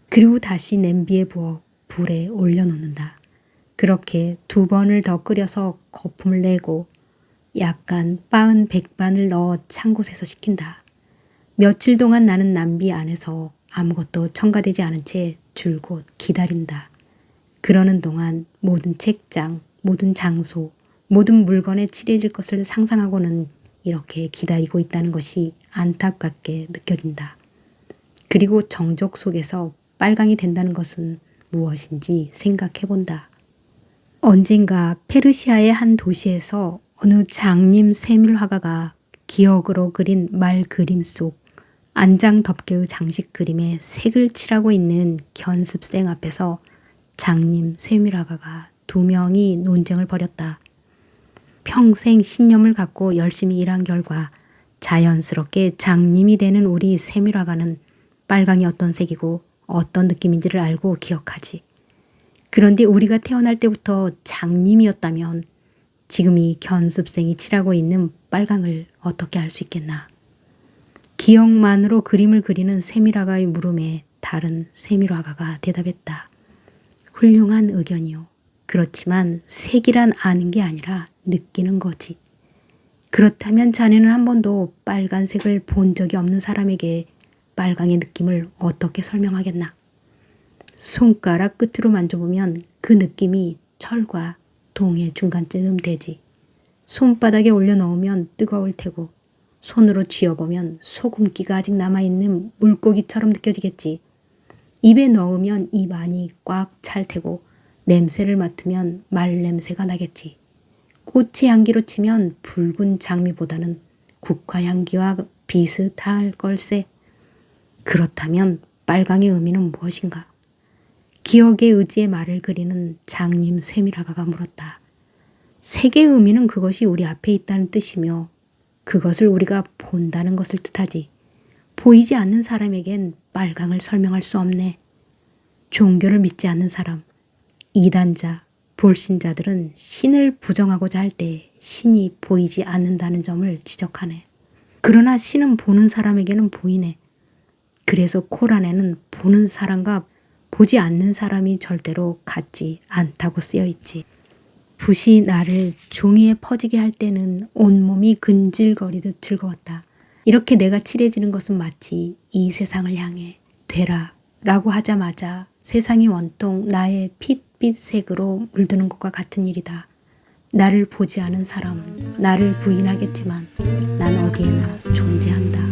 그리고 다시 냄비에 부어 불에 올려놓는다. 그렇게 2번을 더 끓여서 거품을 내고 약간 빻은 백반을 넣어 찬 곳에서 식힌다. 며칠 동안 나는 냄비 안에서 아무것도 첨가되지 않은 채 줄곧 기다린다. 그러는 동안 모든 책장, 모든 장소, 모든 물건에 칠해질 것을 상상하고는 이렇게 기다리고 있다는 것이 안타깝게 느껴진다. 그리고 정적 속에서 빨강이 된다는 것은 무엇인지 생각해본다. 언젠가 페르시아의 한 도시에서 어느 장님 세밀 화가가 기억으로 그린 말 그림 속 안장 덮개의 장식 그림에 색을 칠하고 있는 견습생 앞에서 장님 세밀 화가가 2명이 논쟁을 벌였다. 평생 신념을 갖고 열심히 일한 결과 자연스럽게 장님이 되는 우리 세밀 화가는 빨강이 어떤 색이고 어떤 느낌인지를 알고 기억하지. 그런데 우리가 태어날 때부터 장님이었다면 지금 이 견습생이 칠하고 있는 빨강을 어떻게 알 수 있겠나. 기억만으로 그림을 그리는 세밀화가의 물음에 다른 세밀화가가 대답했다. 훌륭한 의견이요. 그렇지만 색이란 아는 게 아니라 느끼는 거지. 그렇다면 자네는 한 번도 빨간색을 본 적이 없는 사람에게 빨강의 느낌을 어떻게 설명하겠나. 손가락 끝으로 만져보면 그 느낌이 철과 동의 중간쯤 되지. 손바닥에 올려놓으면 뜨거울 테고 손으로 쥐어보면 소금기가 아직 남아있는 물고기처럼 느껴지겠지. 입에 넣으면 입 안이 꽉 찰 테고 냄새를 맡으면 말 냄새가 나겠지. 꽃의 향기로 치면 붉은 장미보다는 국화향기와 비슷할 걸세. 그렇다면 빨강의 의미는 무엇인가? 기억의 의지의 말을 그리는 장님 세밀화가가 물었다. 색의 의미는 그것이 우리 앞에 있다는 뜻이며 그것을 우리가 본다는 것을 뜻하지. 보이지 않는 사람에겐 빨강을 설명할 수 없네. 종교를 믿지 않는 사람, 이단자, 불신자들은 신을 부정하고자 할 때 신이 보이지 않는다는 점을 지적하네. 그러나 신은 보는 사람에게는 보이네. 그래서 코란에는 보는 사람과 보지 않는 사람이 절대로 같지 않다고 쓰여 있지. 붓이 나를 종이에 퍼지게 할 때는 온몸이 근질거리듯 즐거웠다. 이렇게 내가 칠해지는 것은 마치 이 세상을 향해 되라 라고 하자마자 세상이 원통 나의 핏빛색으로 물드는 것과 같은 일이다. 나를 보지 않은 사람은 나를 부인하겠지만 난 어디에나 존재한다.